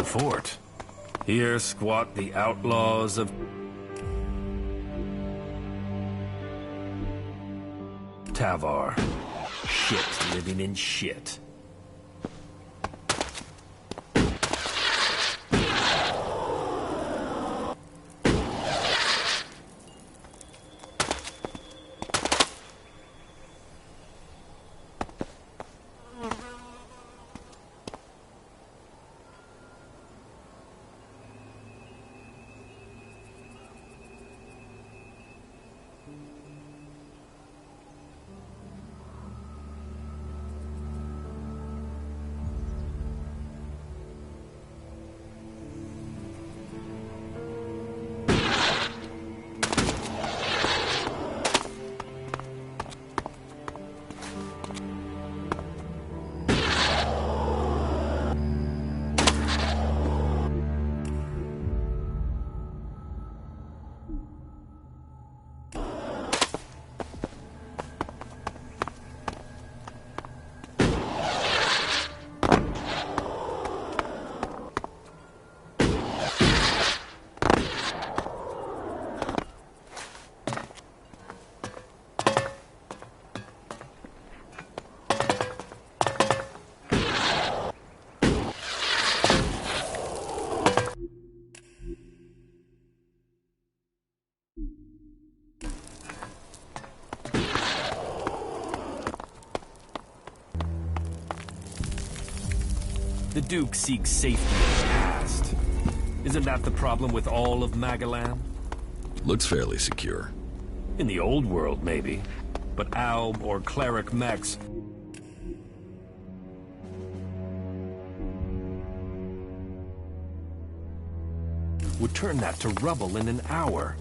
The fort. Here squat the outlaws of Tavar. Shit living in shit. The Duke seeks safety in the past. Isn't that the problem with all of Magalan? Looks fairly secure. In the old world, maybe. But Alb or cleric mechs would turn that to rubble in an hour.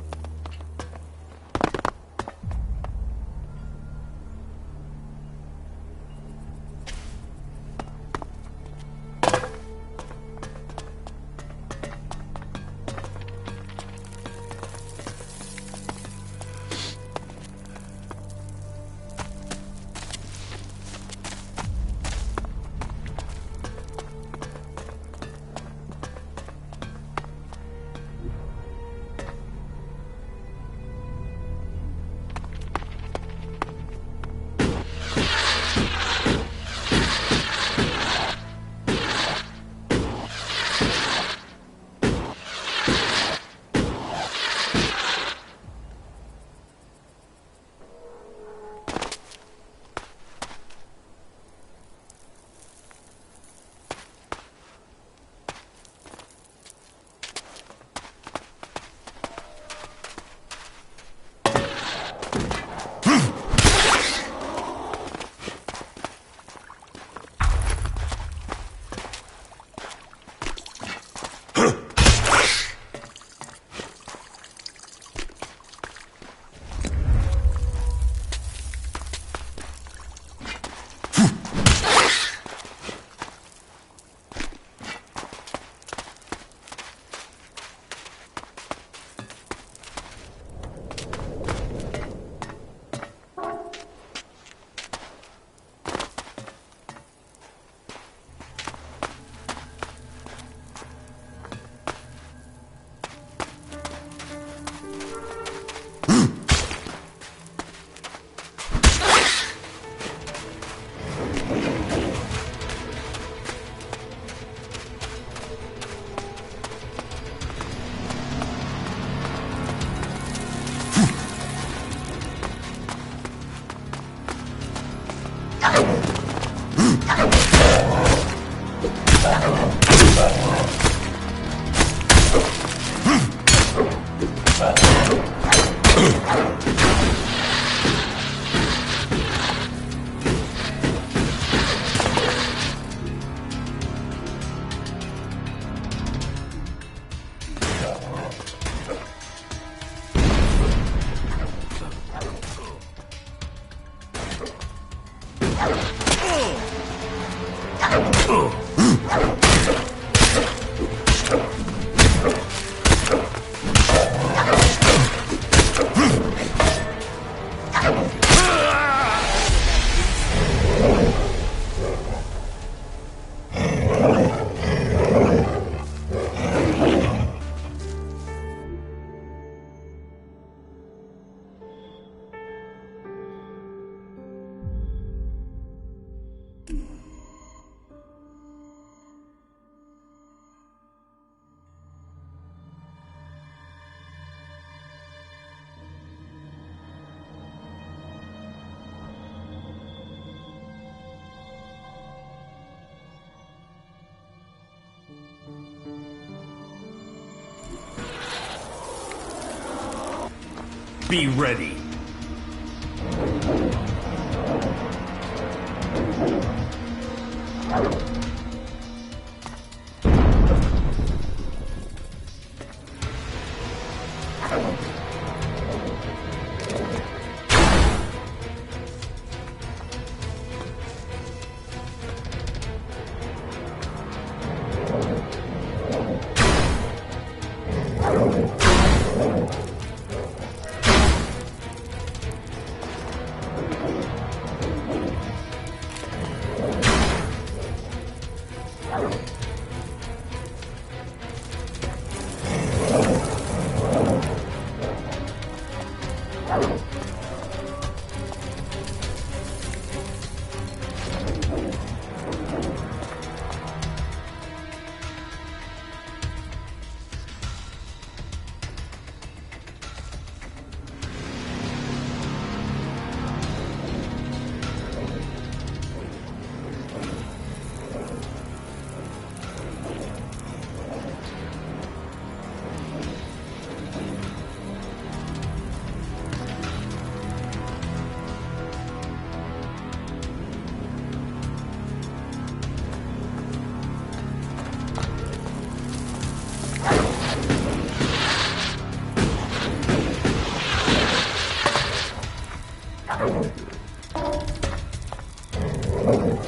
Be ready.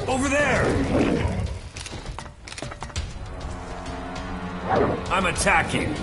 Over there! I'm attacking.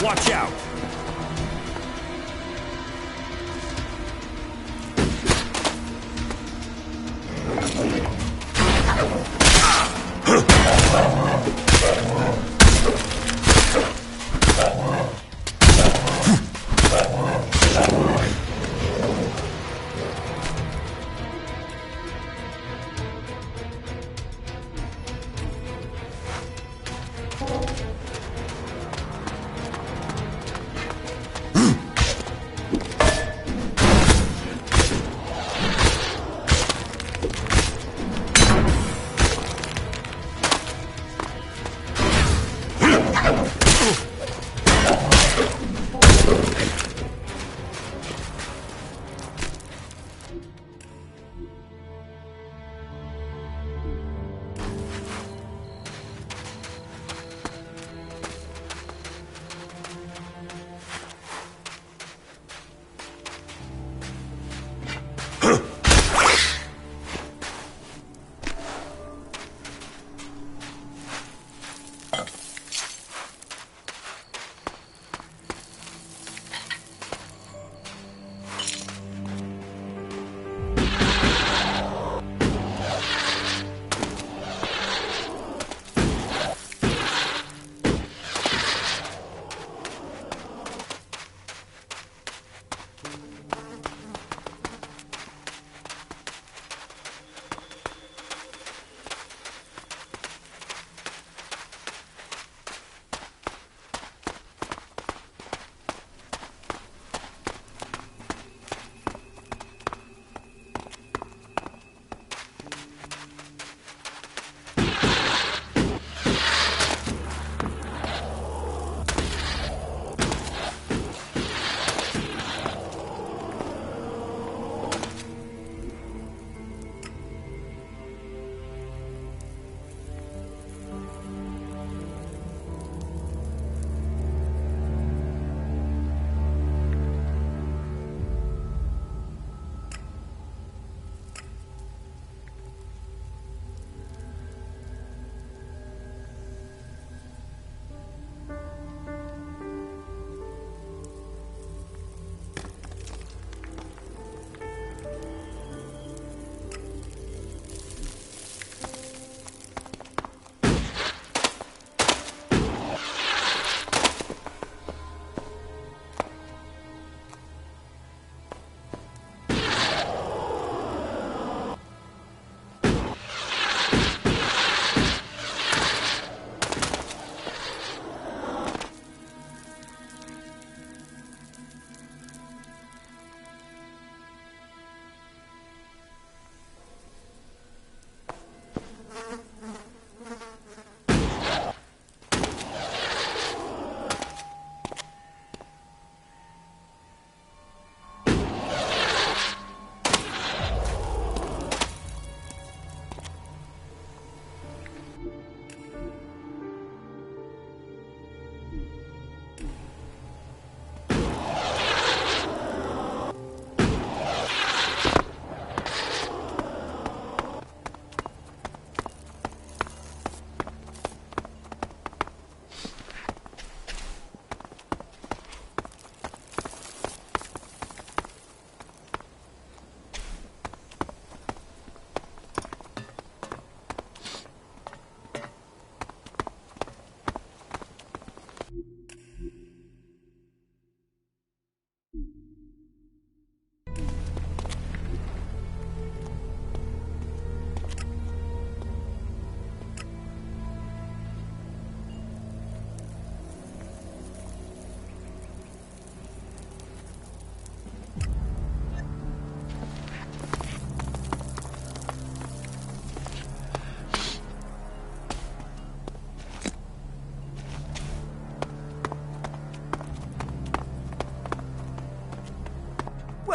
Watch out!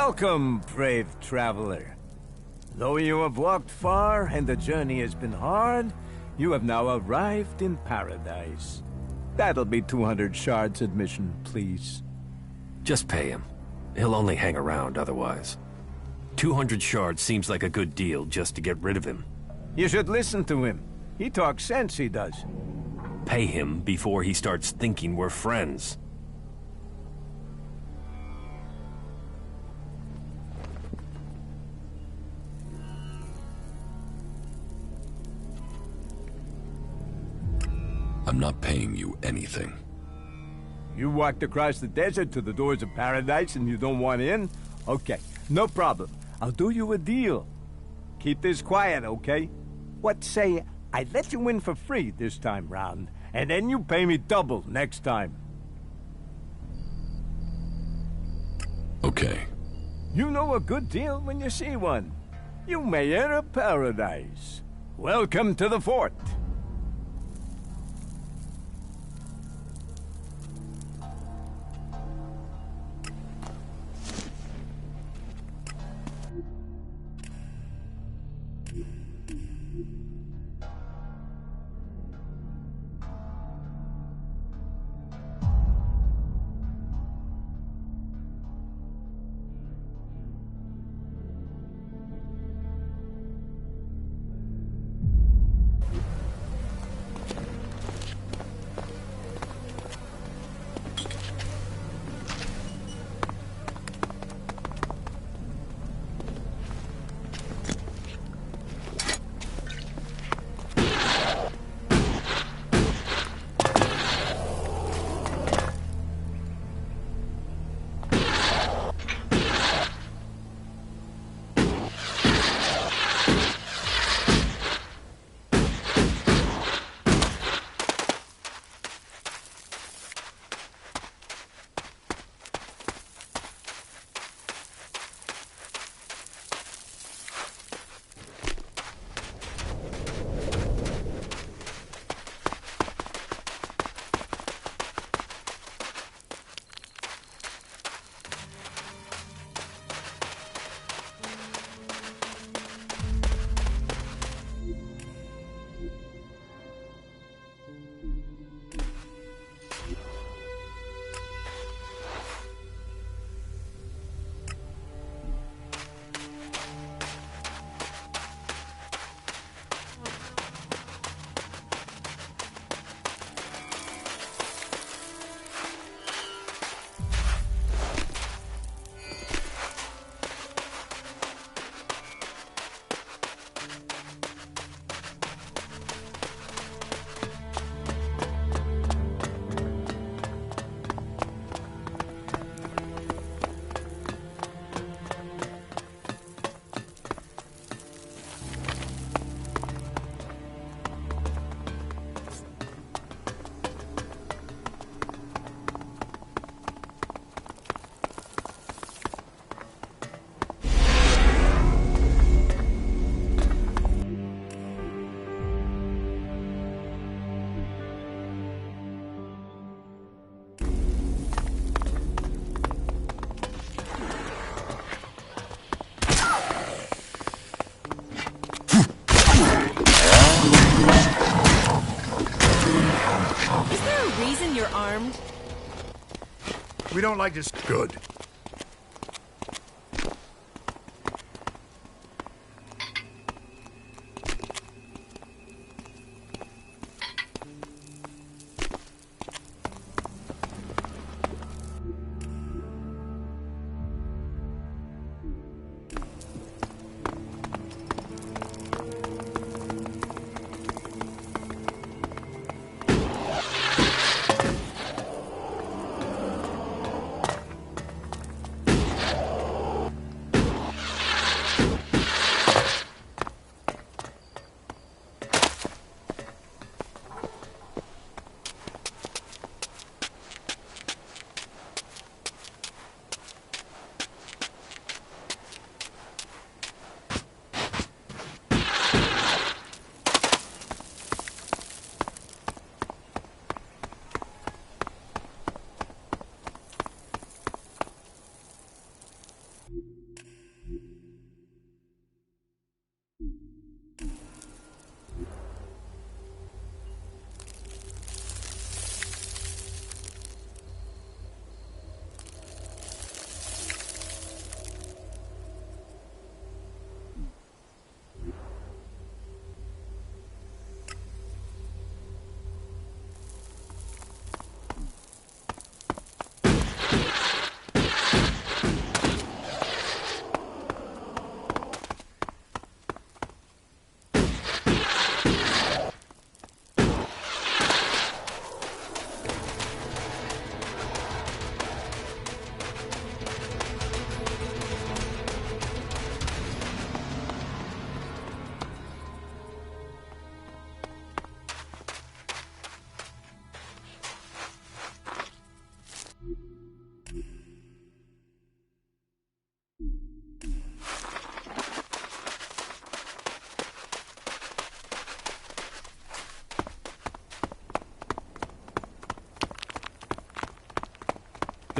Welcome, brave traveler. Though you have walked far and the journey has been hard, you have now arrived in paradise. That'll be 200 shards admission, please. Just pay him. He'll only hang around otherwise. 200 shards seems like a good deal just to get rid of him. You should listen to him. He talks sense, he does. Pay him before he starts thinking we're friends. I'm not paying you anything. You walked across the desert to the doors of paradise and you don't want in? Okay, no problem. I'll do you a deal. Keep this quiet, okay? What say I let you in for free this time round, and then you pay me double next time? Okay. You know a good deal when you see one. You may enter paradise. Welcome to the fort. We don't like this. Good.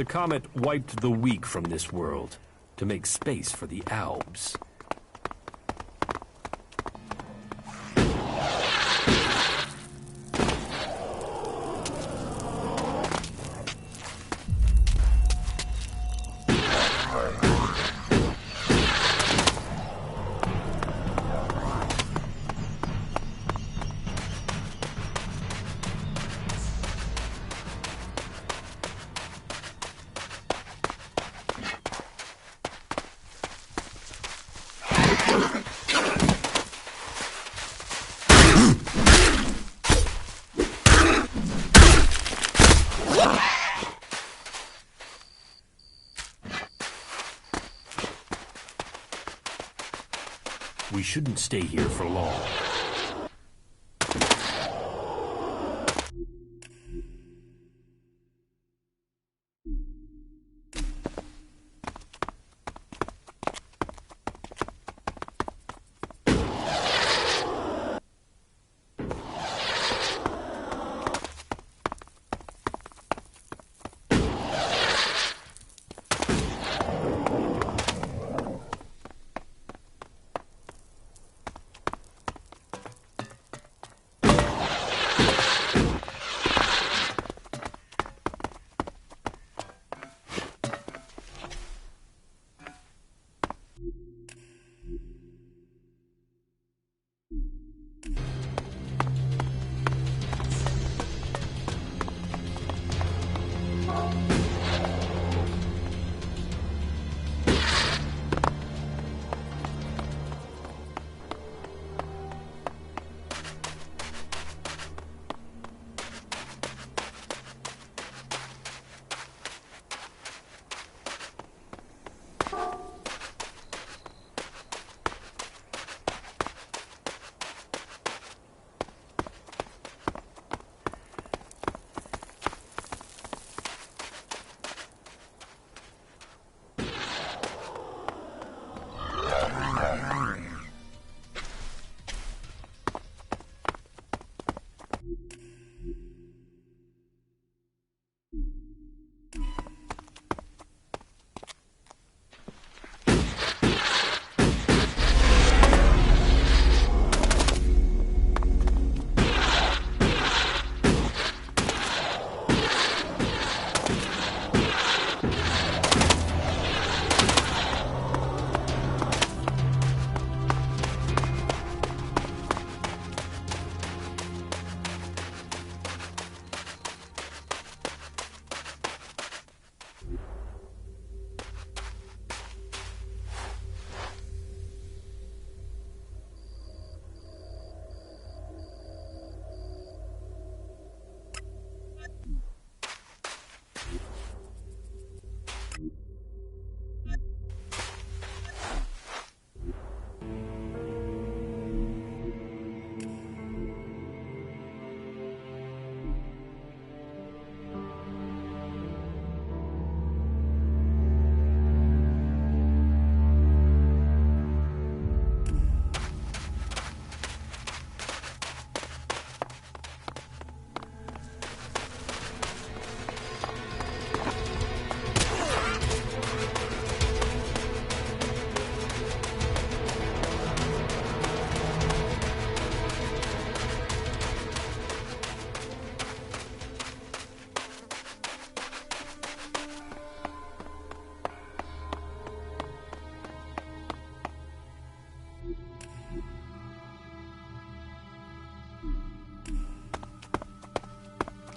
The comet wiped the weak from this world to make space for the Albs. We shouldn't stay here for long.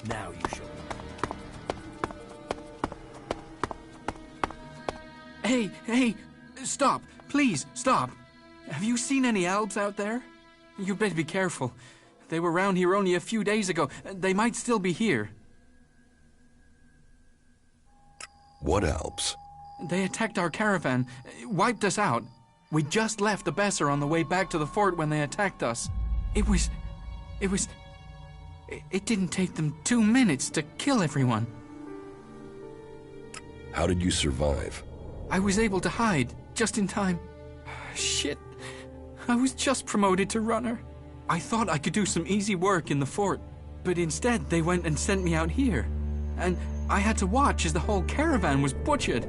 Now you show me. Hey, stop. Please, stop. Have you seen any Albs out there? You better be careful. They were around here only a few days ago. They might still be here. What Alps? They attacked our caravan, wiped us out. We just left the Besser on the way back to the fort when they attacked us. It didn't take them 2 minutes to kill everyone. How did you survive? I was able to hide, just in time. Shit. I was just promoted to runner. I thought I could do some easy work in the fort, but instead they went and sent me out here. and I had to watch as the whole caravan was butchered.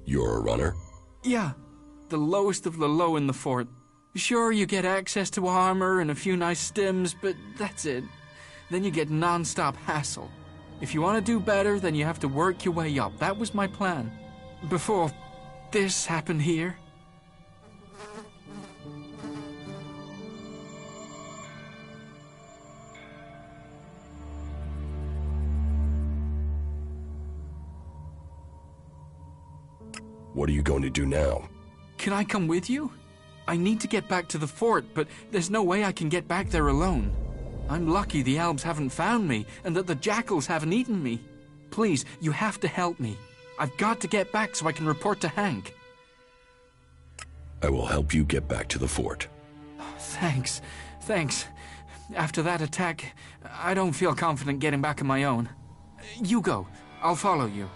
You're a runner? Yeah, the lowest of the low in the fort. Sure, you get access to armor and a few nice stims, but that's it. Then you get non-stop hassle. If you want to do better, then you have to work your way up. That was my plan. Before this happened here. What are you going to do now? Can I come with you? I need to get back to the fort, but there's no way I can get back there alone. I'm lucky the elves haven't found me, and that the jackals haven't eaten me. Please, you have to help me. I've got to get back so I can report to Hank. I will help you get back to the fort. Thanks. Thanks. After that attack, I don't feel confident getting back on my own. You go. I'll follow you.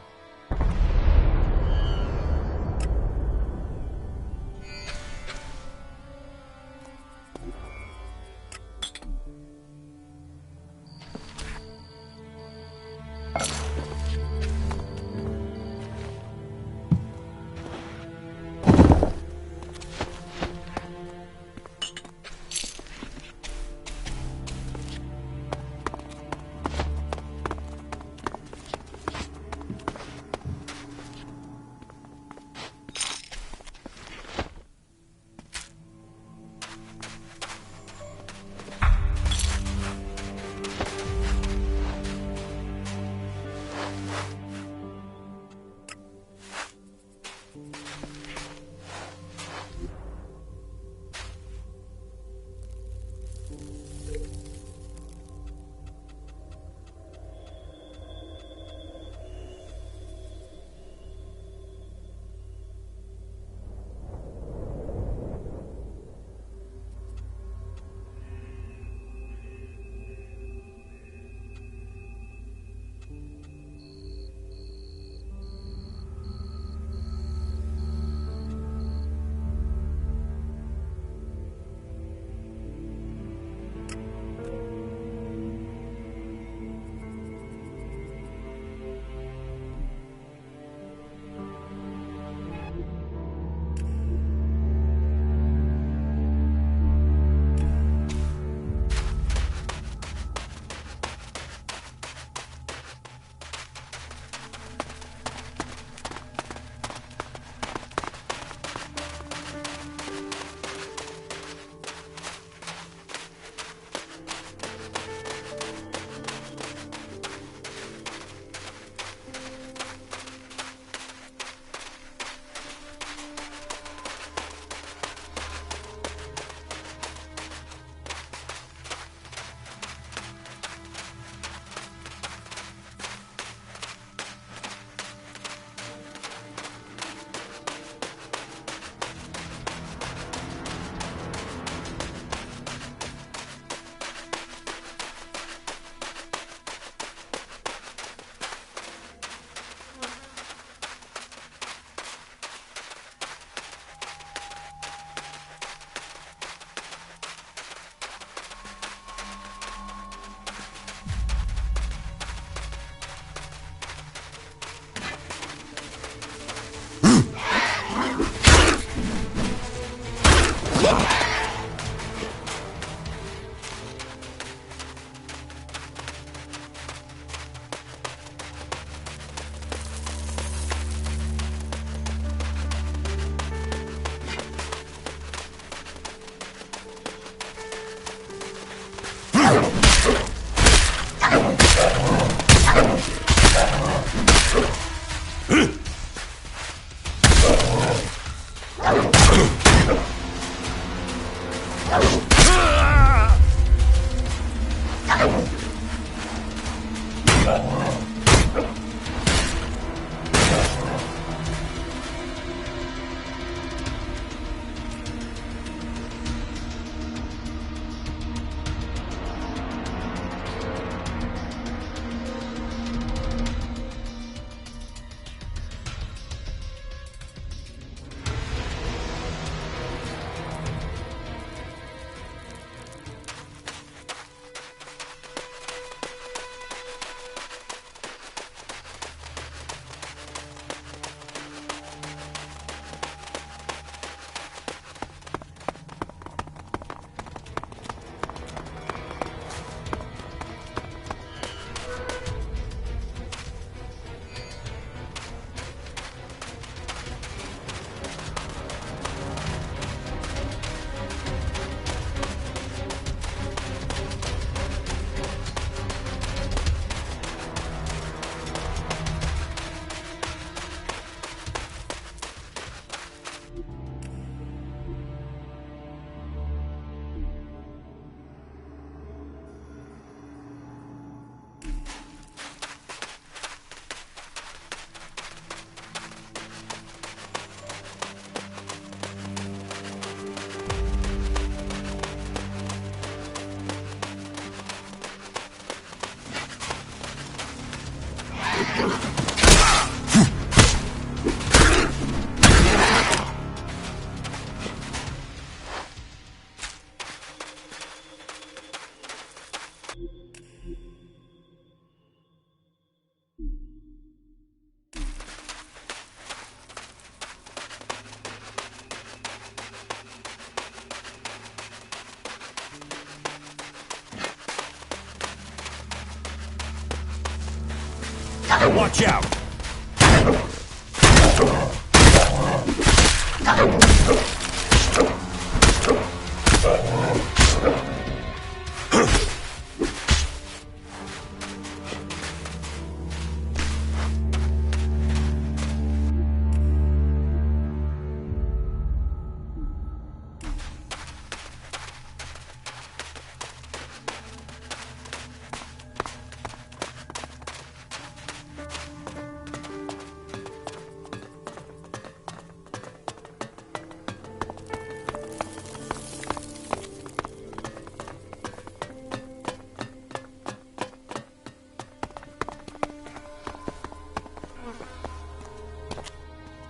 Watch out!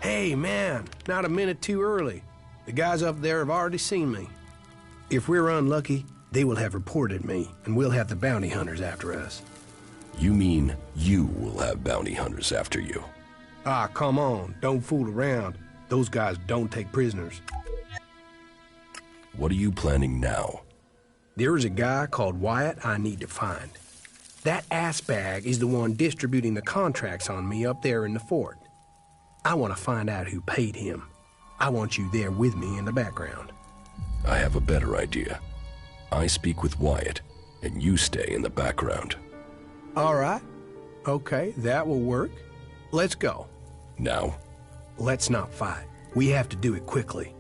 Hey, man, not a minute too early. The guys up there have already seen me. If we're unlucky, they will have reported me, and we'll have the bounty hunters after us. You mean you will have bounty hunters after you? Ah, come on, don't fool around. Those guys don't take prisoners. What are you planning now? There is a guy called Wyatt I need to find. That assbag is the one distributing the contracts on me up there in the fort. I want to find out who paid him. I want you there with me in the background. I have a better idea. I speak with Wyatt, and you stay in the background. All right. Okay, that will work. Let's go. Now? Let's not fight. We have to do it quickly.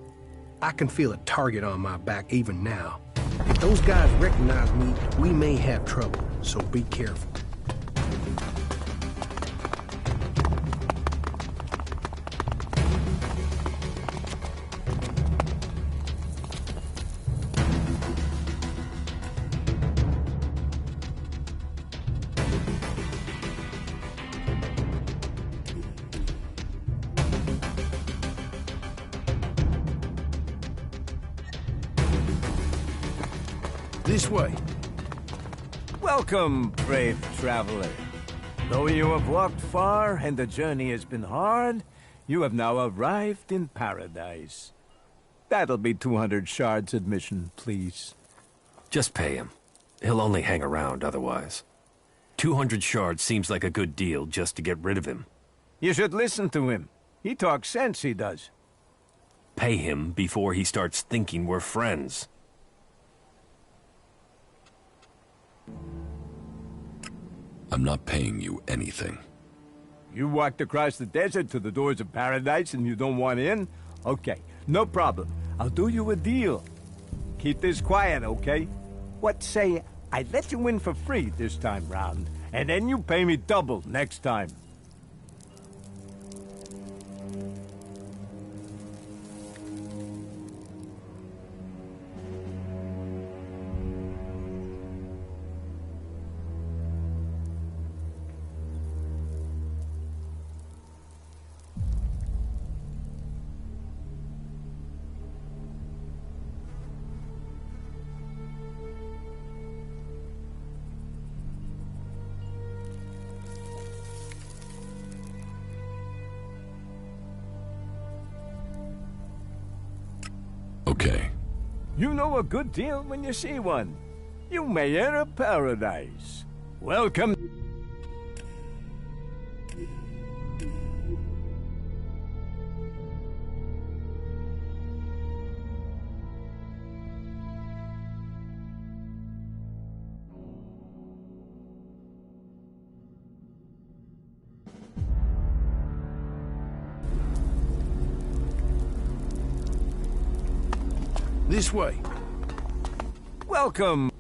I can feel a target on my back even now. If those guys recognize me, we may have trouble, so be careful. This way. Welcome, brave traveler. Though you have walked far and the journey has been hard, you have now arrived in paradise. That'll be 200 shards admission, please. Just pay him. He'll only hang around otherwise. 200 shards seems like a good deal just to get rid of him. You should listen to him. He talks sense, he does. Pay him before he starts thinking we're friends. I'm not paying you anything. You walked across the desert to the doors of paradise and you don't want in? Okay, no problem. I'll do you a deal. Keep this quiet, okay? What say I let you in for free this time round, and then you pay me double next time. Okay. You know a good deal when you see one. You may enter paradise. Welcome. This way. Welcome.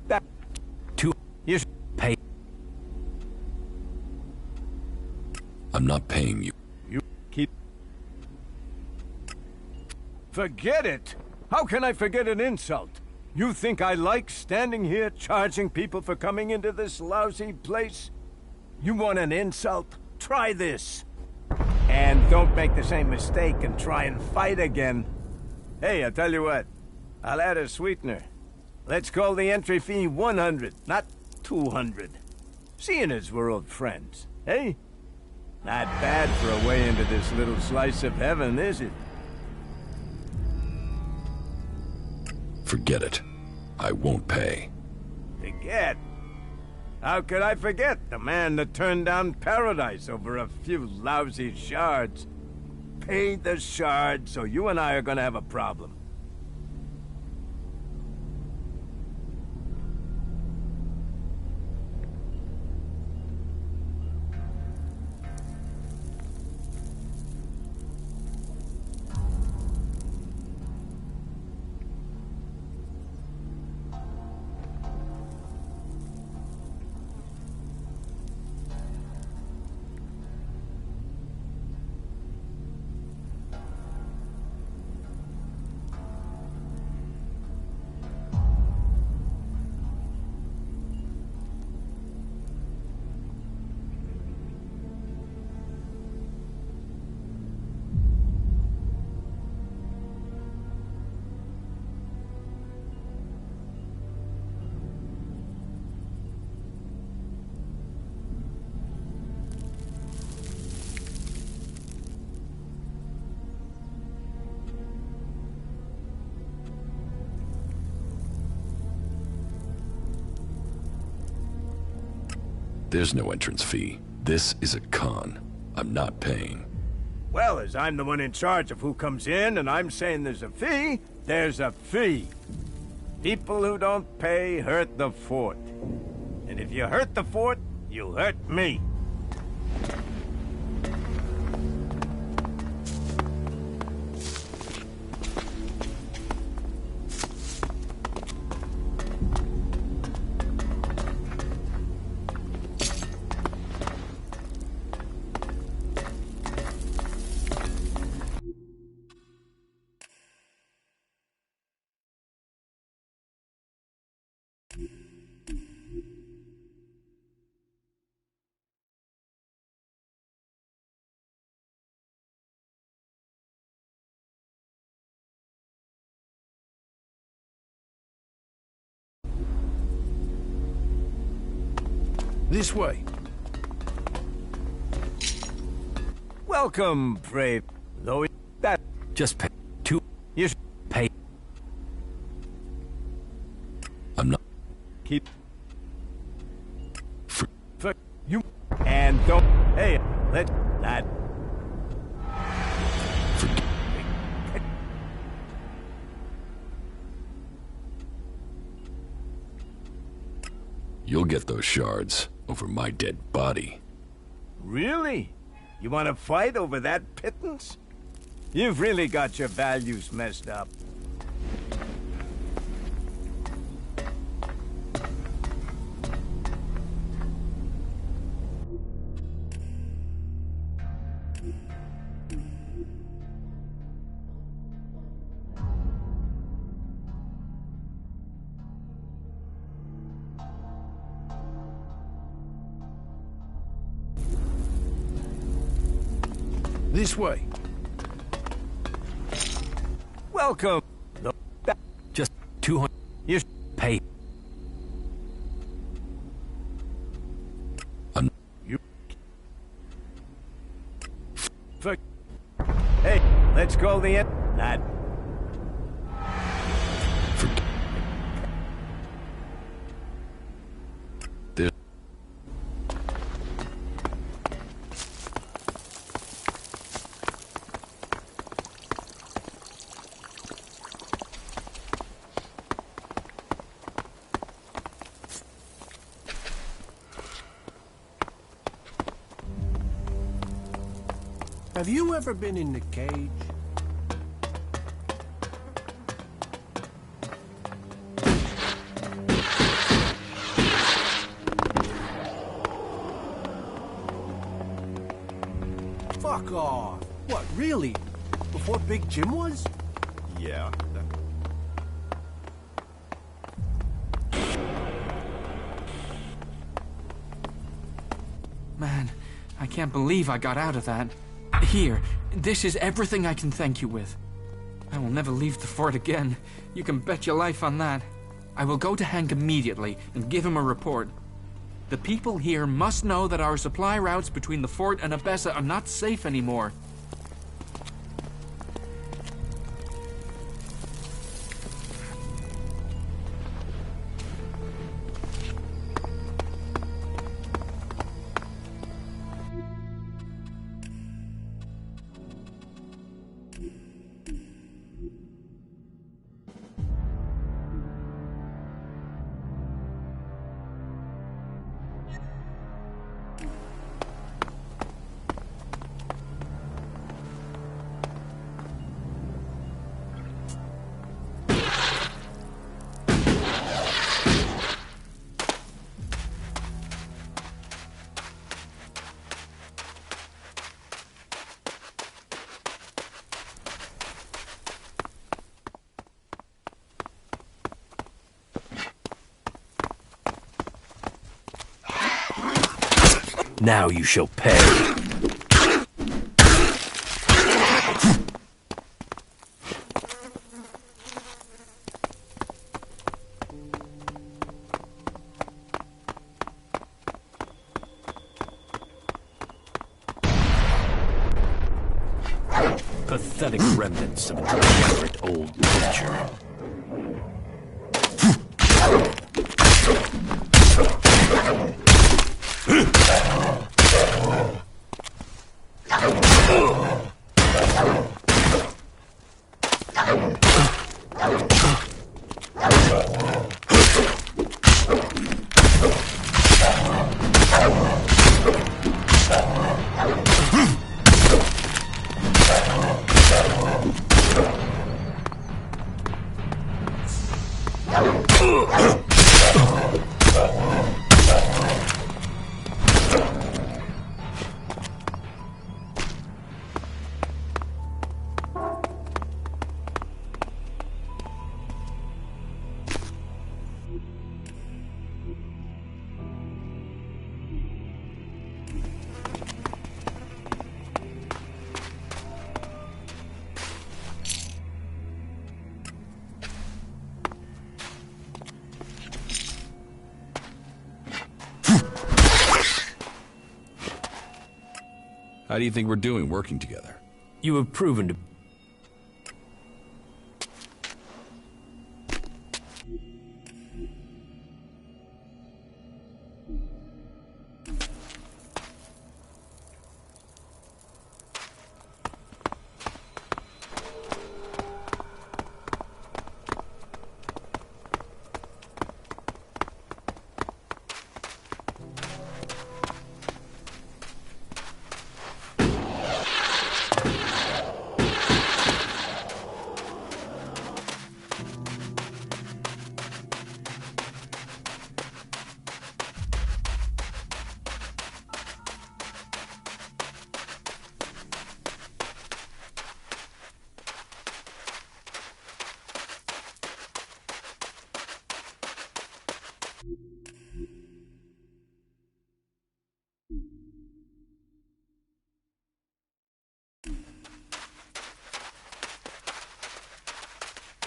That To you pay. I'm not paying you. You keep. Forget it. How can I forget an insult? You think I like standing here charging people for coming into this lousy place? You want an insult? Try this. And don't make the same mistake and try and fight again. Hey, I tell you what. I'll add a sweetener. Let's call the entry fee 100, not 200. Seeing as we're old friends, eh? Not bad for a way into this little slice of heaven, is it? Forget it. I won't pay. Forget? How could I forget the man that turned down paradise over a few lousy shards? Pay the shards, so you and I are gonna have a problem. There's no entrance fee. This is a con. I'm not paying. Well, as I'm the one in charge of who comes in, and I'm saying there's a fee, there's a fee. People who don't pay hurt the fort. And if you hurt the fort, you hurt me. This way. Welcome, brave. Though that Just pay. Two. you should Pay. I'm not. keep For, for you and don't. Hey, let that. for, You'll get those shards over my dead body. Really? You want to fight over that pittance? You've really got your values messed up. This way. Welcome. Just 200. You Pay. I'm. You. For. Hey, let's call the end. Not. For, there. Have you ever been in the cage? Fuck off. What, really? Before Big Jim was? Yeah. Man, I can't believe I got out of that. Here, this is everything I can thank you with. I will never leave the fort again. You can bet your life on that. I will go to Hank immediately and give him a report. The people here must know that our supply routes between the fort and Abessa are not safe anymore. Now you shall pay. Pathetic remnants of a degenerate old butcher. How do you think we're doing working together? You have proven to...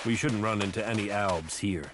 We shouldn't run into any Albs here.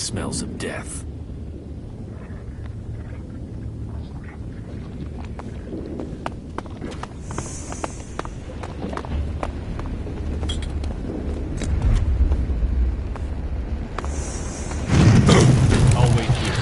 smells of death. I'll wait here.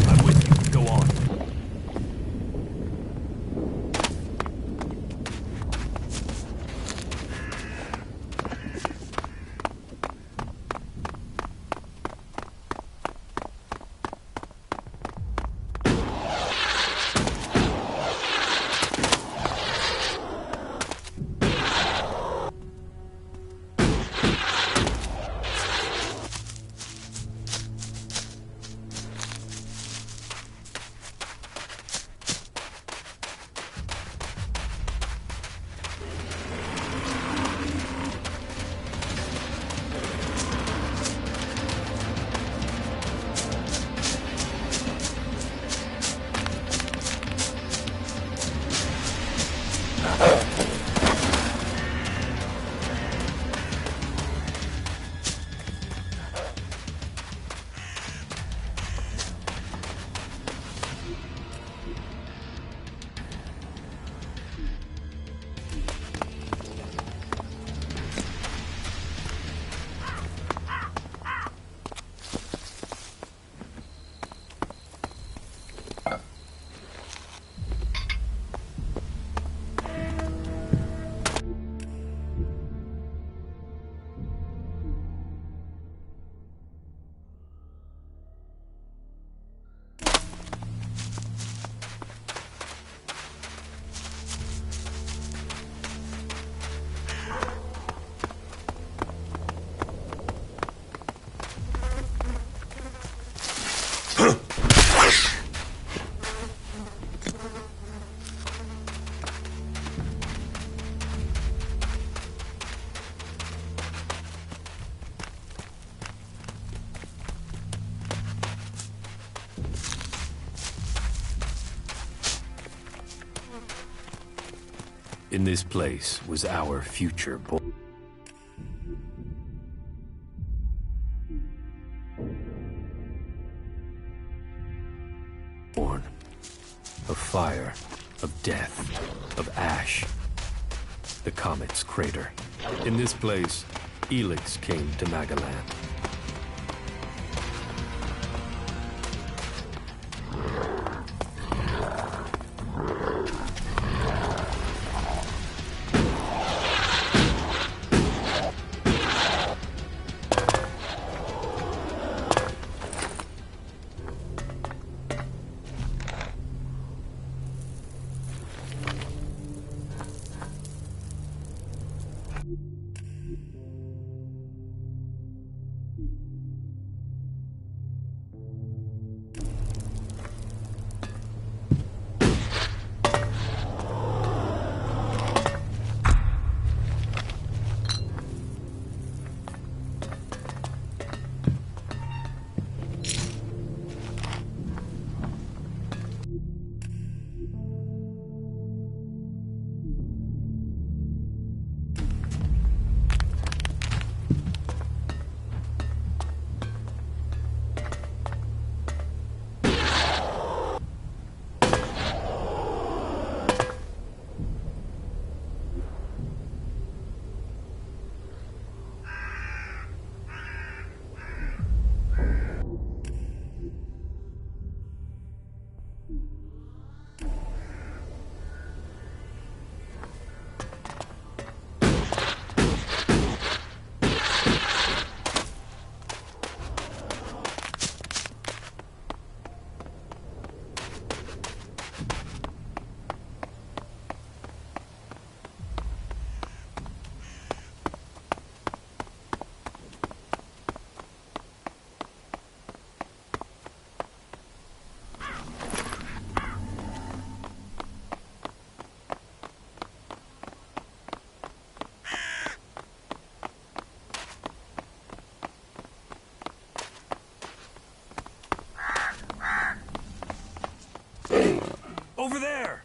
I'm with you. Go on. In this place was our future born. Of fire, of death, of ash. The comet's crater. In this place, ELEX came to Magaland. Over there!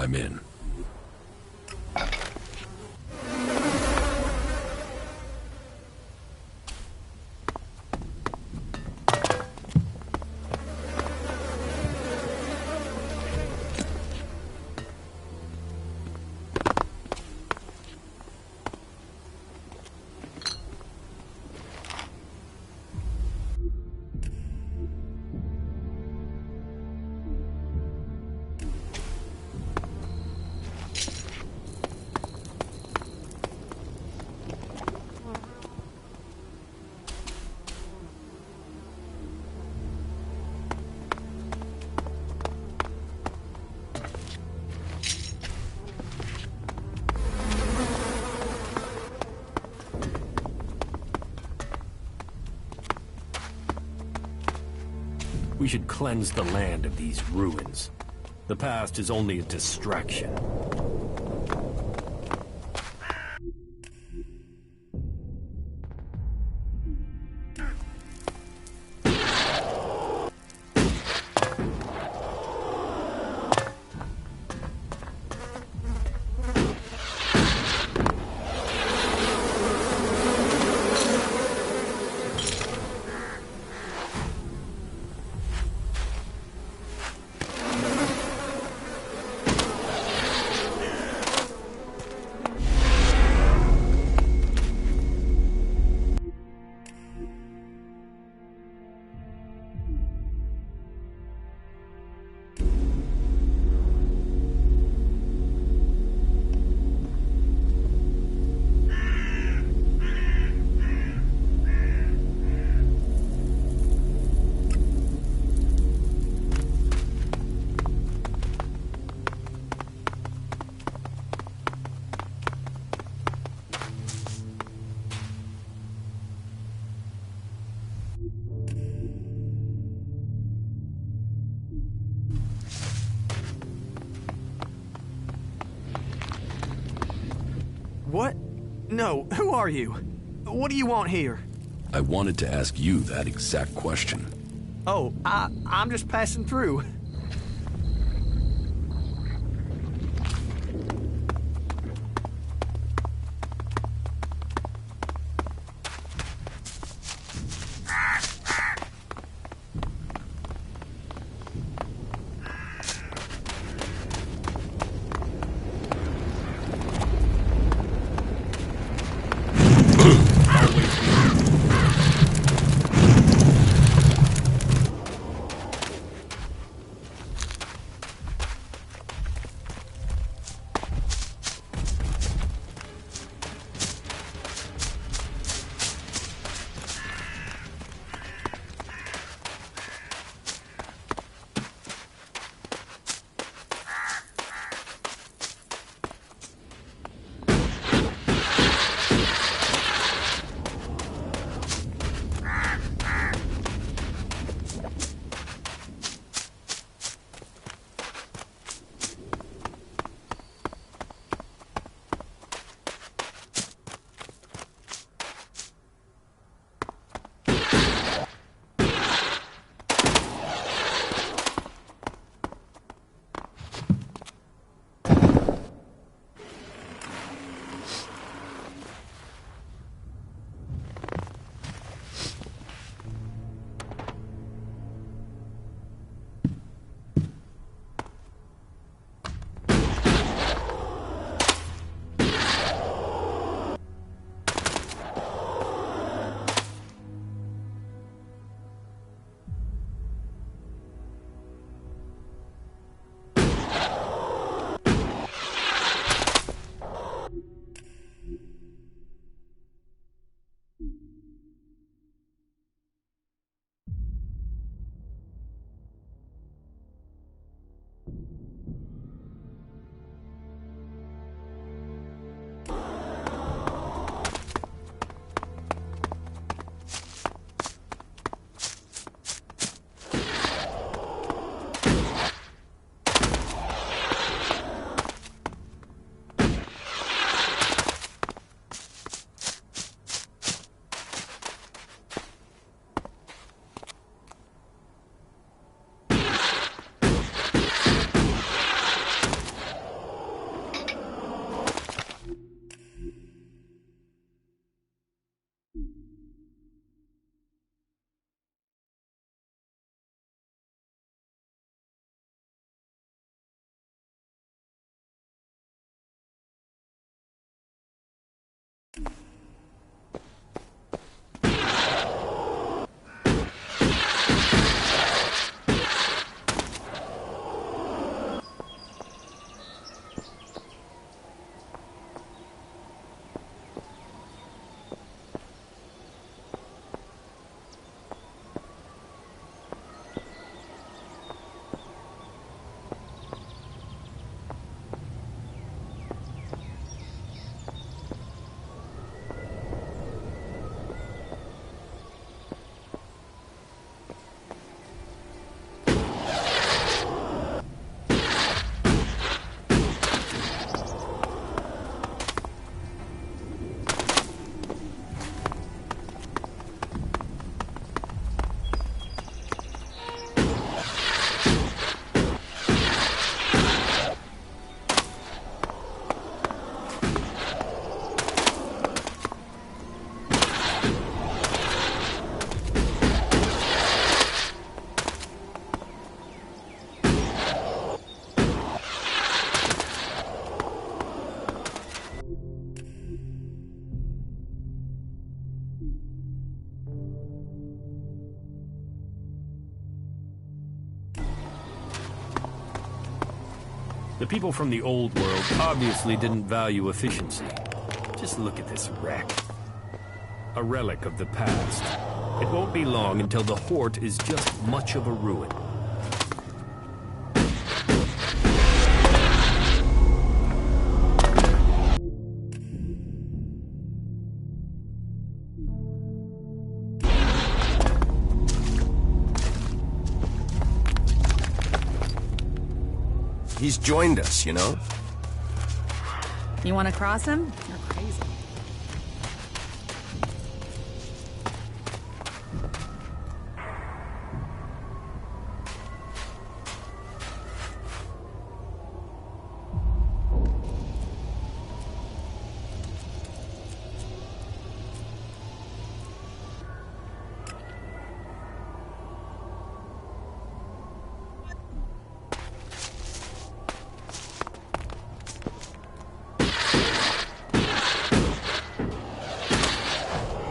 I'm in. We should cleanse the land of these ruins. The past is only a distraction. What? No, who are you? What do you want here? I wanted to ask you that exact question. Oh, I'm just passing through. The people from the old world obviously didn't value efficiency. Just look at this wreck. A relic of the past. It won't be long until the Hort is just much of a ruin. He's joined us, you know? You want to cross him? You're crazy.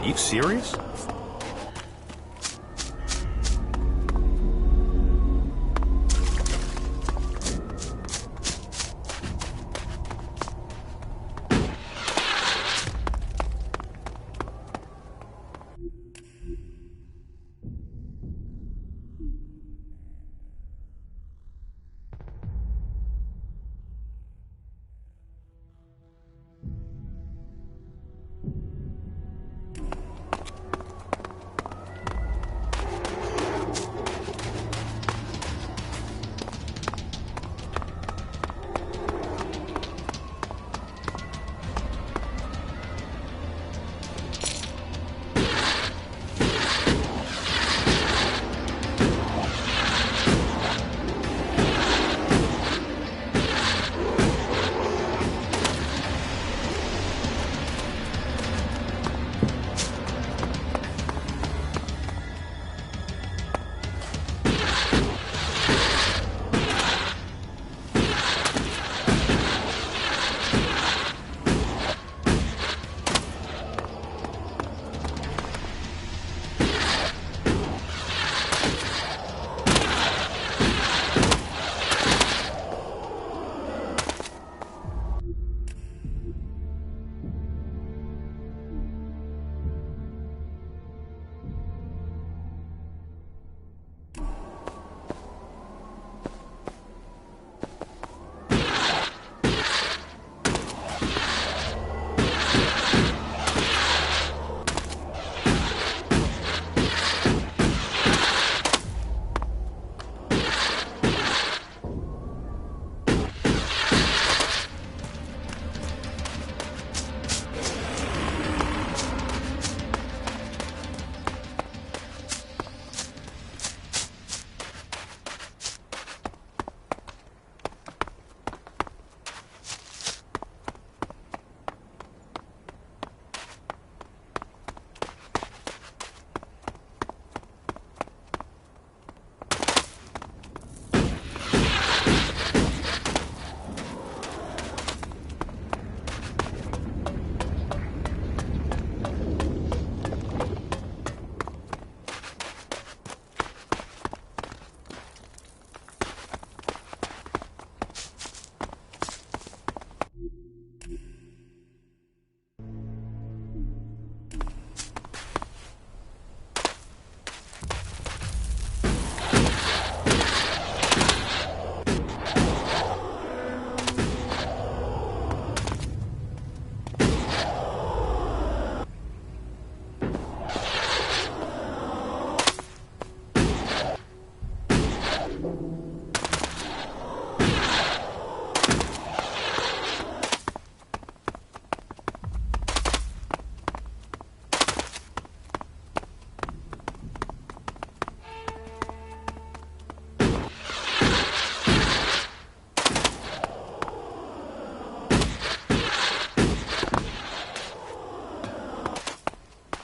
You serious?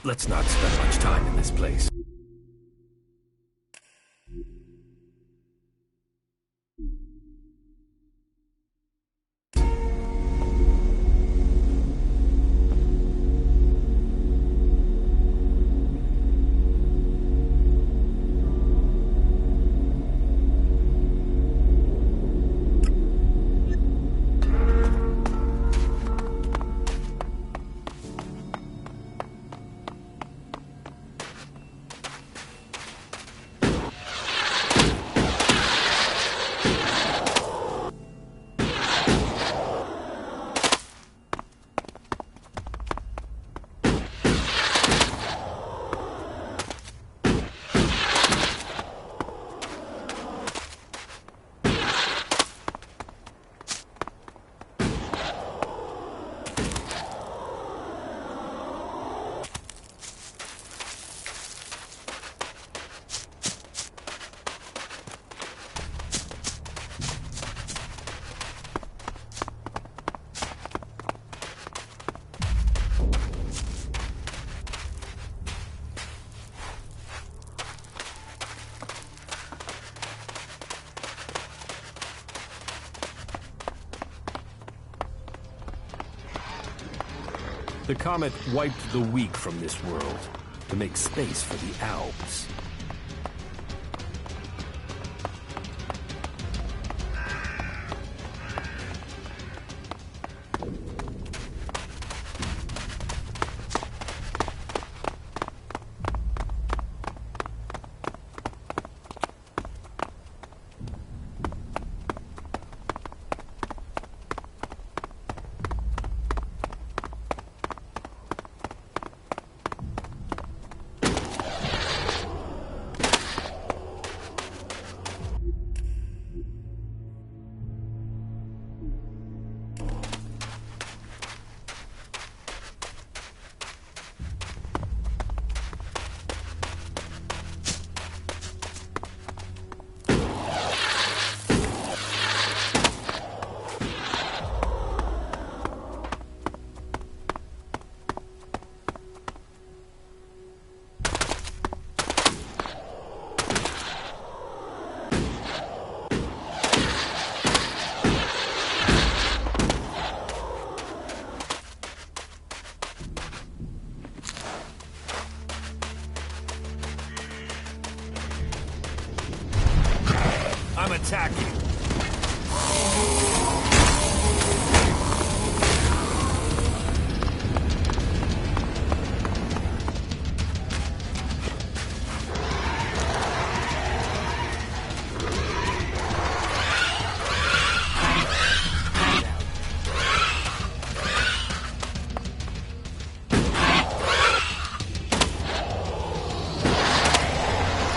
Let's not spend much time in this place. The comet wiped the weak from this world to make space for the Alps. I'm attacking.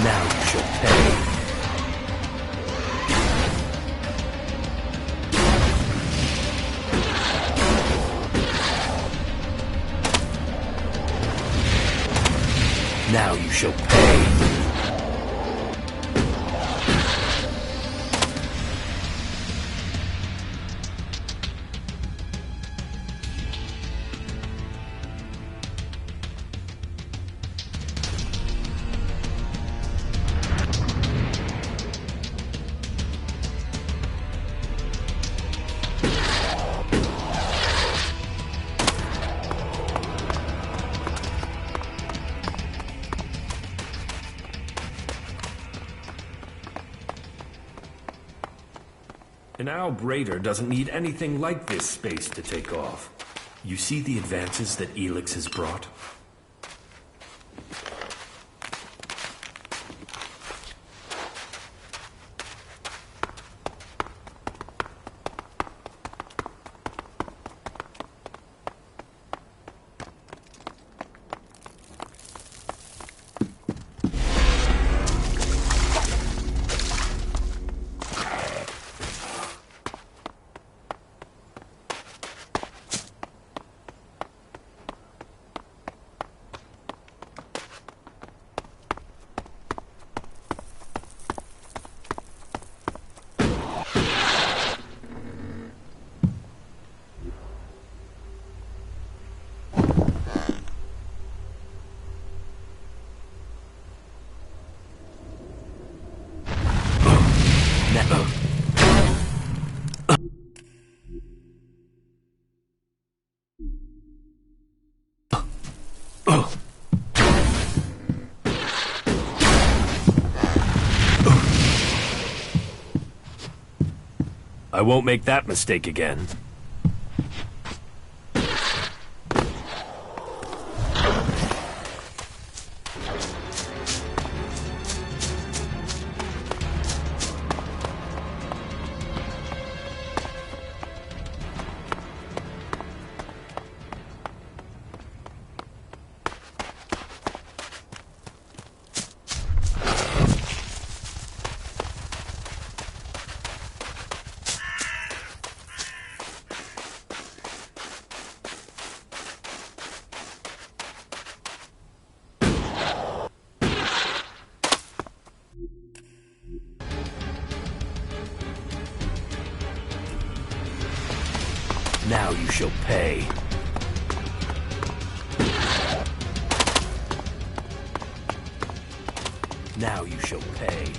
Now you shall pay. Now you shall pay. An Albrader doesn't need anything like this space to take off. You see the advances that ELEX has brought? I won't make that mistake again. Now you shall pay. Now you shall pay.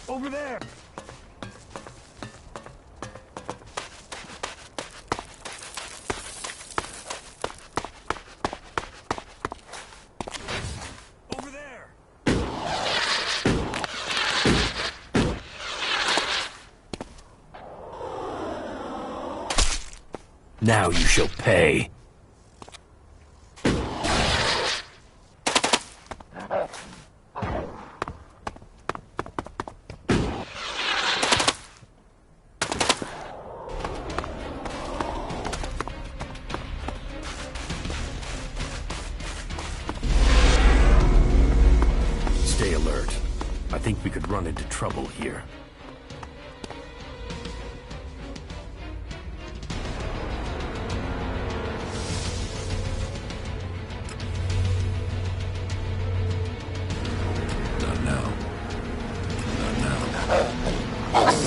Over there! Over there! Now you shall pay. Stay alert. I think we could run into trouble here. Not now. Not now.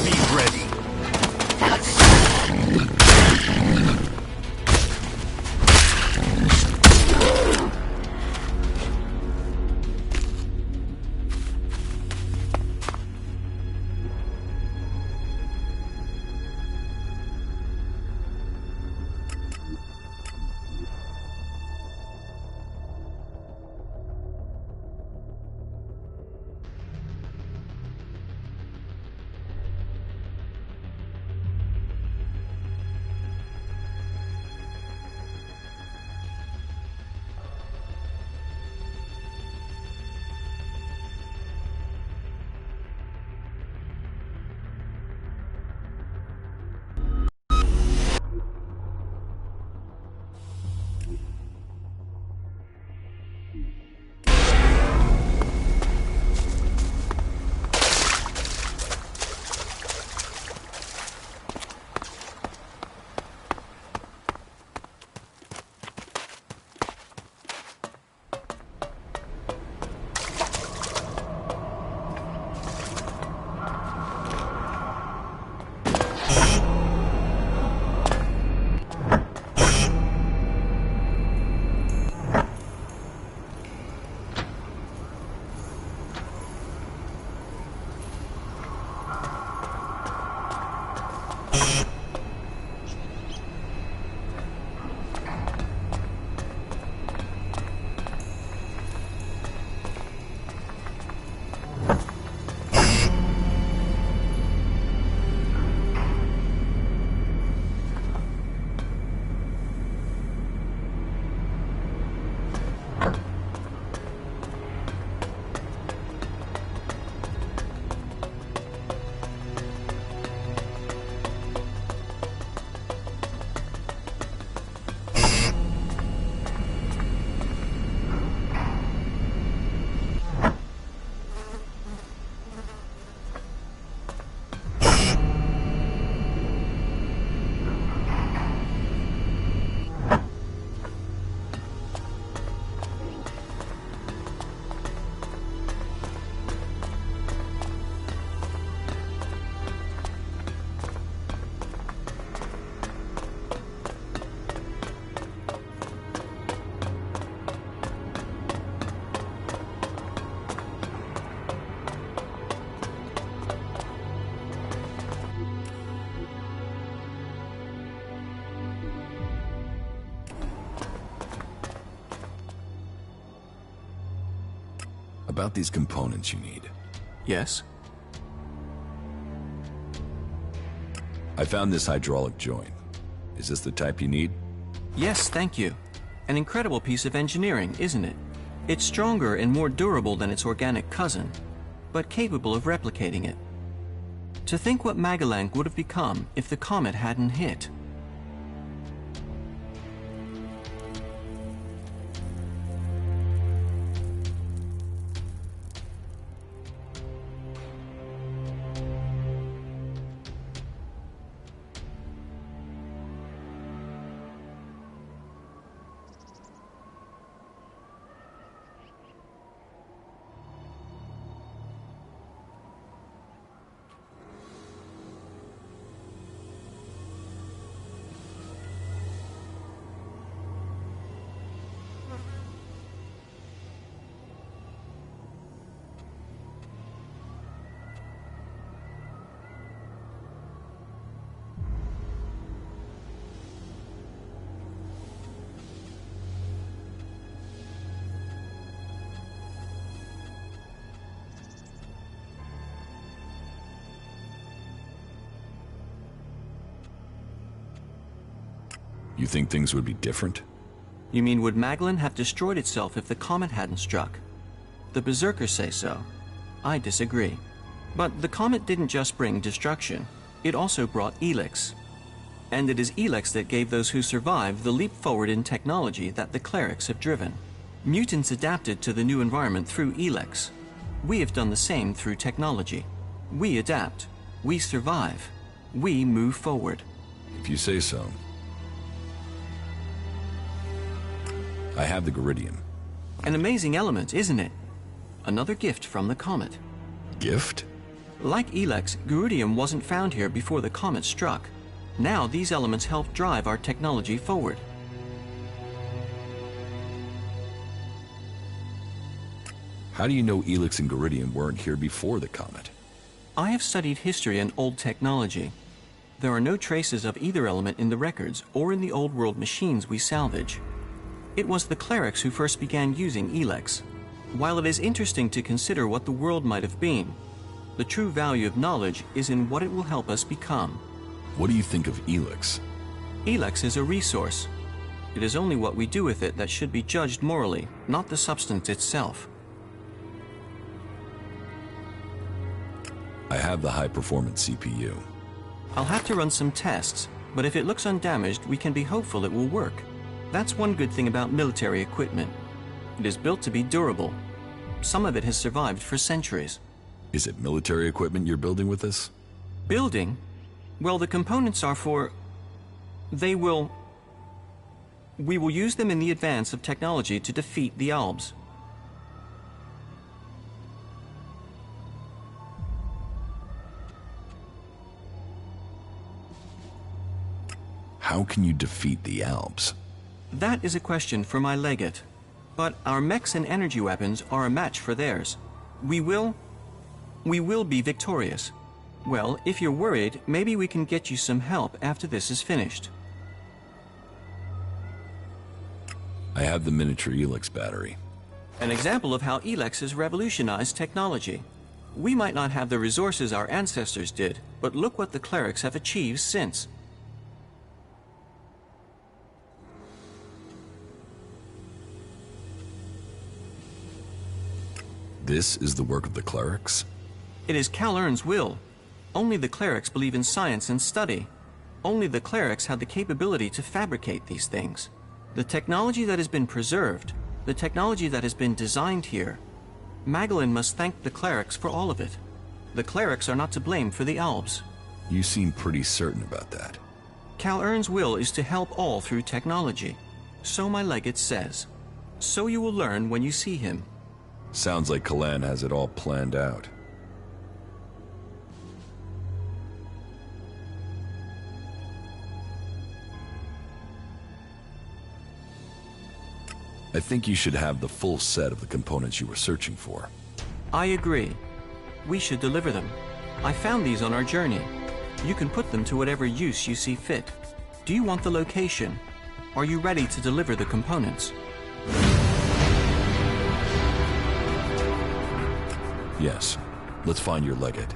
Be ready. About these components you need. Yes? I found this hydraulic joint. Is this the type you need? Yes, thank you. An incredible piece of engineering, isn't it? It's stronger and more durable than its organic cousin, but capable of replicating it. To think what Magalang would have become if the comet hadn't hit. You think things would be different? You mean would Magalan have destroyed itself if the comet hadn't struck? The Berserkers say so. I disagree. But the comet didn't just bring destruction, it also brought ELEX. And it is ELEX that gave those who survived the leap forward in technology that the clerics have driven. Mutants adapted to the new environment through ELEX. We have done the same through technology. We adapt. We survive. We move forward. If you say so. I have the Geridium. An amazing element, isn't it? Another gift from the comet. Gift? Like ELEX, Geridium wasn't found here before the comet struck. Now these elements help drive our technology forward. How do you know ELEX and Geridium weren't here before the comet? I have studied history and old technology. There are no traces of either element in the records or in the old world machines we salvage. It was the clerics who first began using ELEX. While it is interesting to consider what the world might have been, the true value of knowledge is in what it will help us become. What do you think of ELEX? ELEX is a resource. It is only what we do with it that should be judged morally, not the substance itself. I have the high-performance CPU. I'll have to run some tests, but if it looks undamaged, we can be hopeful it will work. That's one good thing about military equipment. It is built to be durable. Some of it has survived for centuries. Is it military equipment you're building with this? Building? Well, the components are for... We will use them in the advance of technology to defeat the Albs. How can you defeat the Albs? That is a question for my legate. But our mechs and energy weapons are a match for theirs. We will be victorious. Well, if you're worried, maybe we can get you some help after this is finished. I have the miniature ELEX battery. An example of how ELEX has revolutionized technology. We might not have the resources our ancestors did, but look what the clerics have achieved since. This is the work of the clerics? It is Calern's will. Only the clerics believe in science and study. Only the clerics have the capability to fabricate these things. The technology that has been preserved, the technology that has been designed here, Magalan must thank the clerics for all of it. The clerics are not to blame for the Albs. You seem pretty certain about that. Calern's will is to help all through technology. So my legate says. So you will learn when you see him. Sounds like Kalan has it all planned out. I think you should have the full set of the components you were searching for. I agree. We should deliver them. I found these on our journey. You can put them to whatever use you see fit. Do you want the location? Are you ready to deliver the components? Yes. Let's find your legate.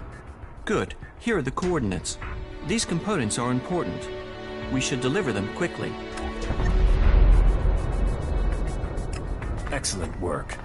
Good. Here are the coordinates. These components are important. We should deliver them quickly. Excellent work.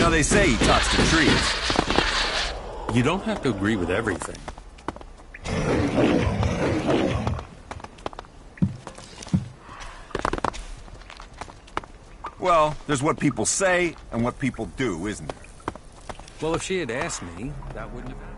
know they say he talks to trees. You don't have to agree with everything. Well, there's what people say and what people do, isn't there? Well, if she had asked me, that wouldn't have happened.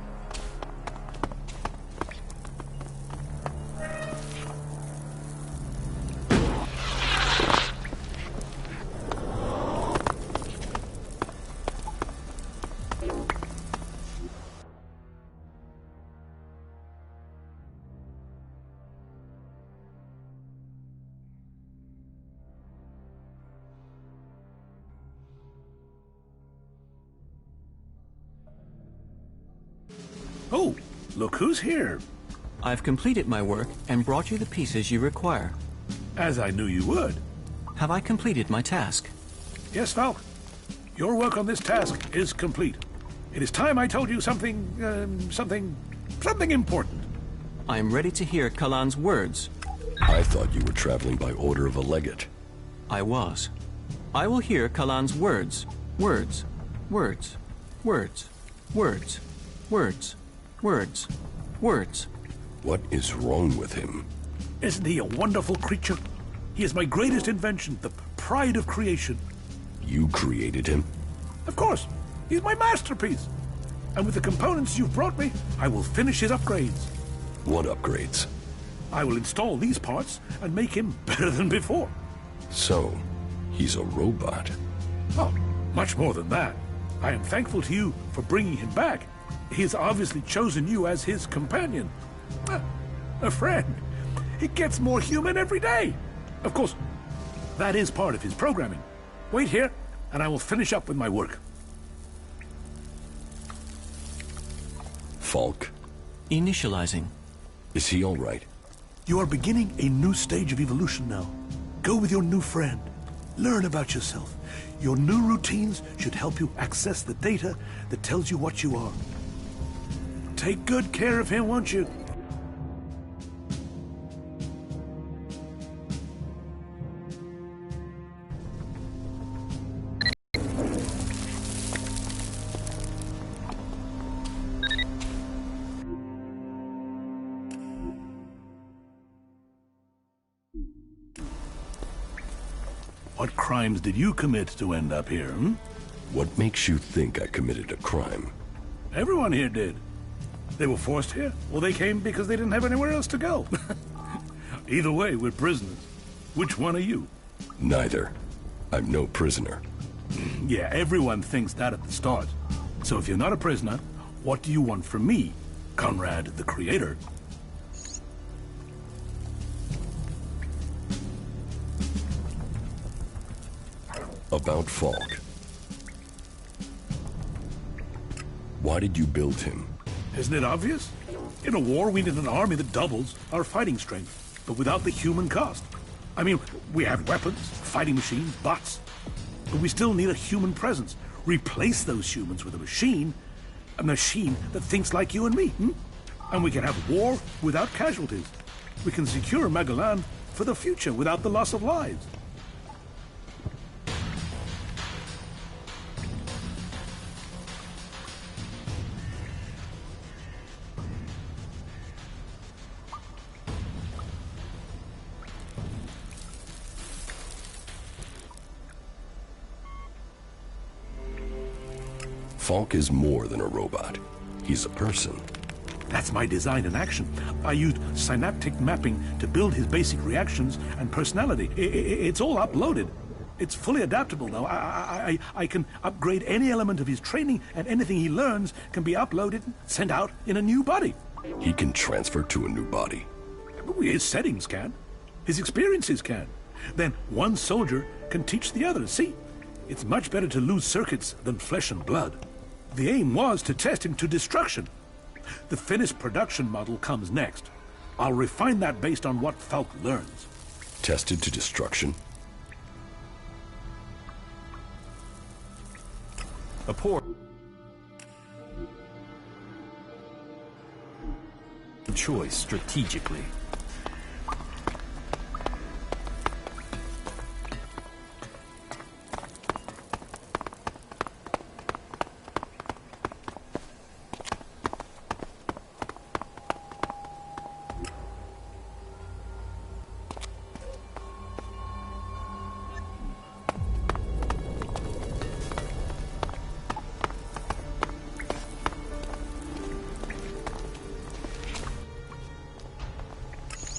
Oh, look who's here. I've completed my work and brought you the pieces you require. As I knew you would. Have I completed my task? Yes, Falk. Your work on this task is complete. It is time I told you something important. I am ready to hear Kalan's words. I thought you were traveling by order of a legate. I was. I will hear Kalan's words. Words. Words. Words. Words. Words. Words. Words. What is wrong with him? Isn't he a wonderful creature? He is my greatest invention, the pride of creation. You created him? Of course. He's my masterpiece. And with the components you've brought me, I will finish his upgrades. What upgrades? I will install these parts and make him better than before. So, he's a robot. Oh, much more than that. I am thankful to you for bringing him back. He has obviously chosen you as his companion. A friend. He gets more human every day. Of course, that is part of his programming. Wait here, and I will finish up with my work. Falk? Initializing. Is he all right? You are beginning a new stage of evolution now. Go with your new friend. Learn about yourself. Your new routines should help you access the data that tells you what you are. Take good care of him, won't you? What crimes did you commit to end up here, hmm? What makes you think I committed a crime? Everyone here did. They were forced here, or they came because they didn't have anywhere else to go. Either way, we're prisoners. Which one are you? Neither. I'm no prisoner. Yeah, everyone thinks that at the start. So if you're not a prisoner, what do you want from me, Conrad the Creator? About Falk. Why did you build him? Isn't it obvious? In a war, we need an army that doubles our fighting strength, but without the human cost. I mean, we have weapons, fighting machines, bots, but we still need a human presence. Replace those humans with a machine that thinks like you and me, hmm? And we can have war without casualties. We can secure Magalan for the future without the loss of lives. Falk is more than a robot. He's a person. That's my design in action. I used synaptic mapping to build his basic reactions and personality. It's all uploaded. It's fully adaptable now. I can upgrade any element of his training, and anything he learns can be uploaded and sent out in a new body. He can transfer to a new body. His settings can. His experiences can. Then one soldier can teach the other. See? It's much better to lose circuits than flesh and blood. The aim was to test him to destruction. The finished production model comes next. I'll refine that based on what Falk learns. Tested to destruction? A poor choice strategically.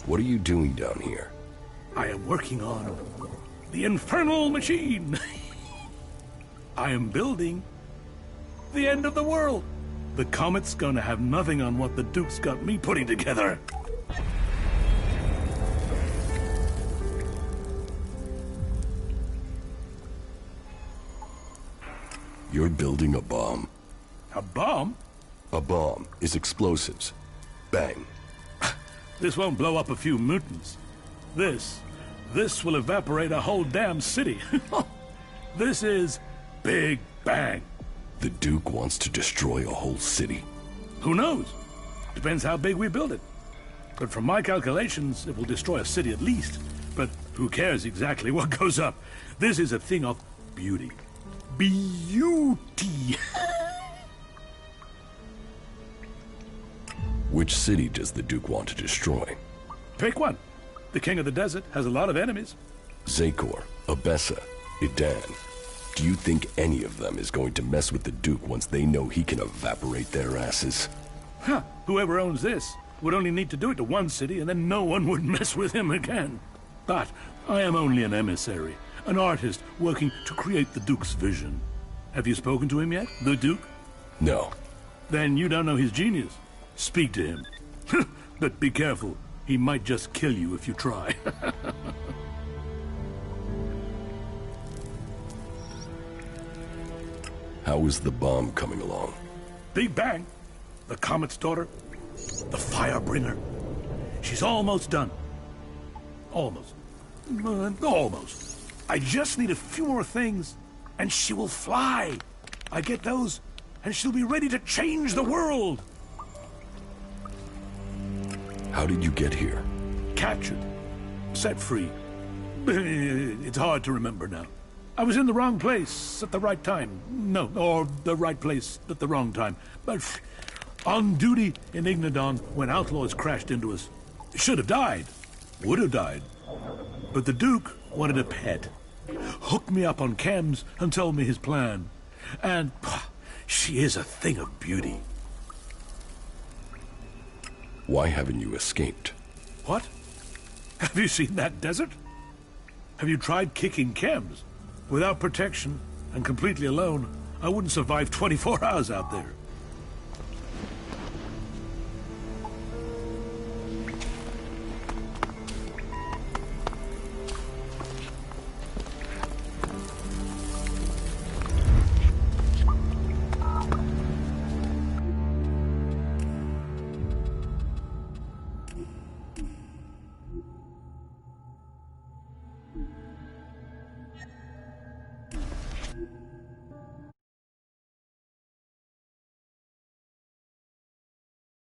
What are you doing down here? I am working on the infernal machine. I am building the end of the world. The comet's gonna have nothing on what the Duke's got me putting together. You're building a bomb. A bomb? A bomb is explosives. Bang. This won't blow up a few mutants. This will evaporate a whole damn city. This is Big Bang. The Duke wants to destroy a whole city. Who knows? Depends how big we build it. But from my calculations, it will destroy a city at least. But who cares exactly what goes up? This is a thing of beauty. Beauty! Which city does the Duke want to destroy? Pick one. The King of the Desert has a lot of enemies. Zakor, Abessa, Idan. Do you think any of them is going to mess with the Duke once they know he can evaporate their asses? Huh. Whoever owns this would only need to do it to one city and then no one would mess with him again. But I am only an emissary, an artist working to create the Duke's vision. Have you spoken to him yet, the Duke? No. Then you don't know his genius. Speak to him. But be careful. He might just kill you if you try. How is the bomb coming along? Big Bang, the Comet's daughter, the Firebringer. She's almost done. Almost. Almost. I just need a few more things, and she will fly. I get those, and she'll be ready to change the world. How did you get here? Captured. Set free. It's hard to remember now. I was in the wrong place at the right time. No, or the right place at the wrong time. But on duty in Ignadon when outlaws crashed into us. Should have died. Would have died. But the Duke wanted a pet. Hooked me up on chems and told me his plan. And she is a thing of beauty. Why haven't you escaped? What? Have you seen that desert? Have you tried kicking chems? Without protection and completely alone, I wouldn't survive 24 hours out there.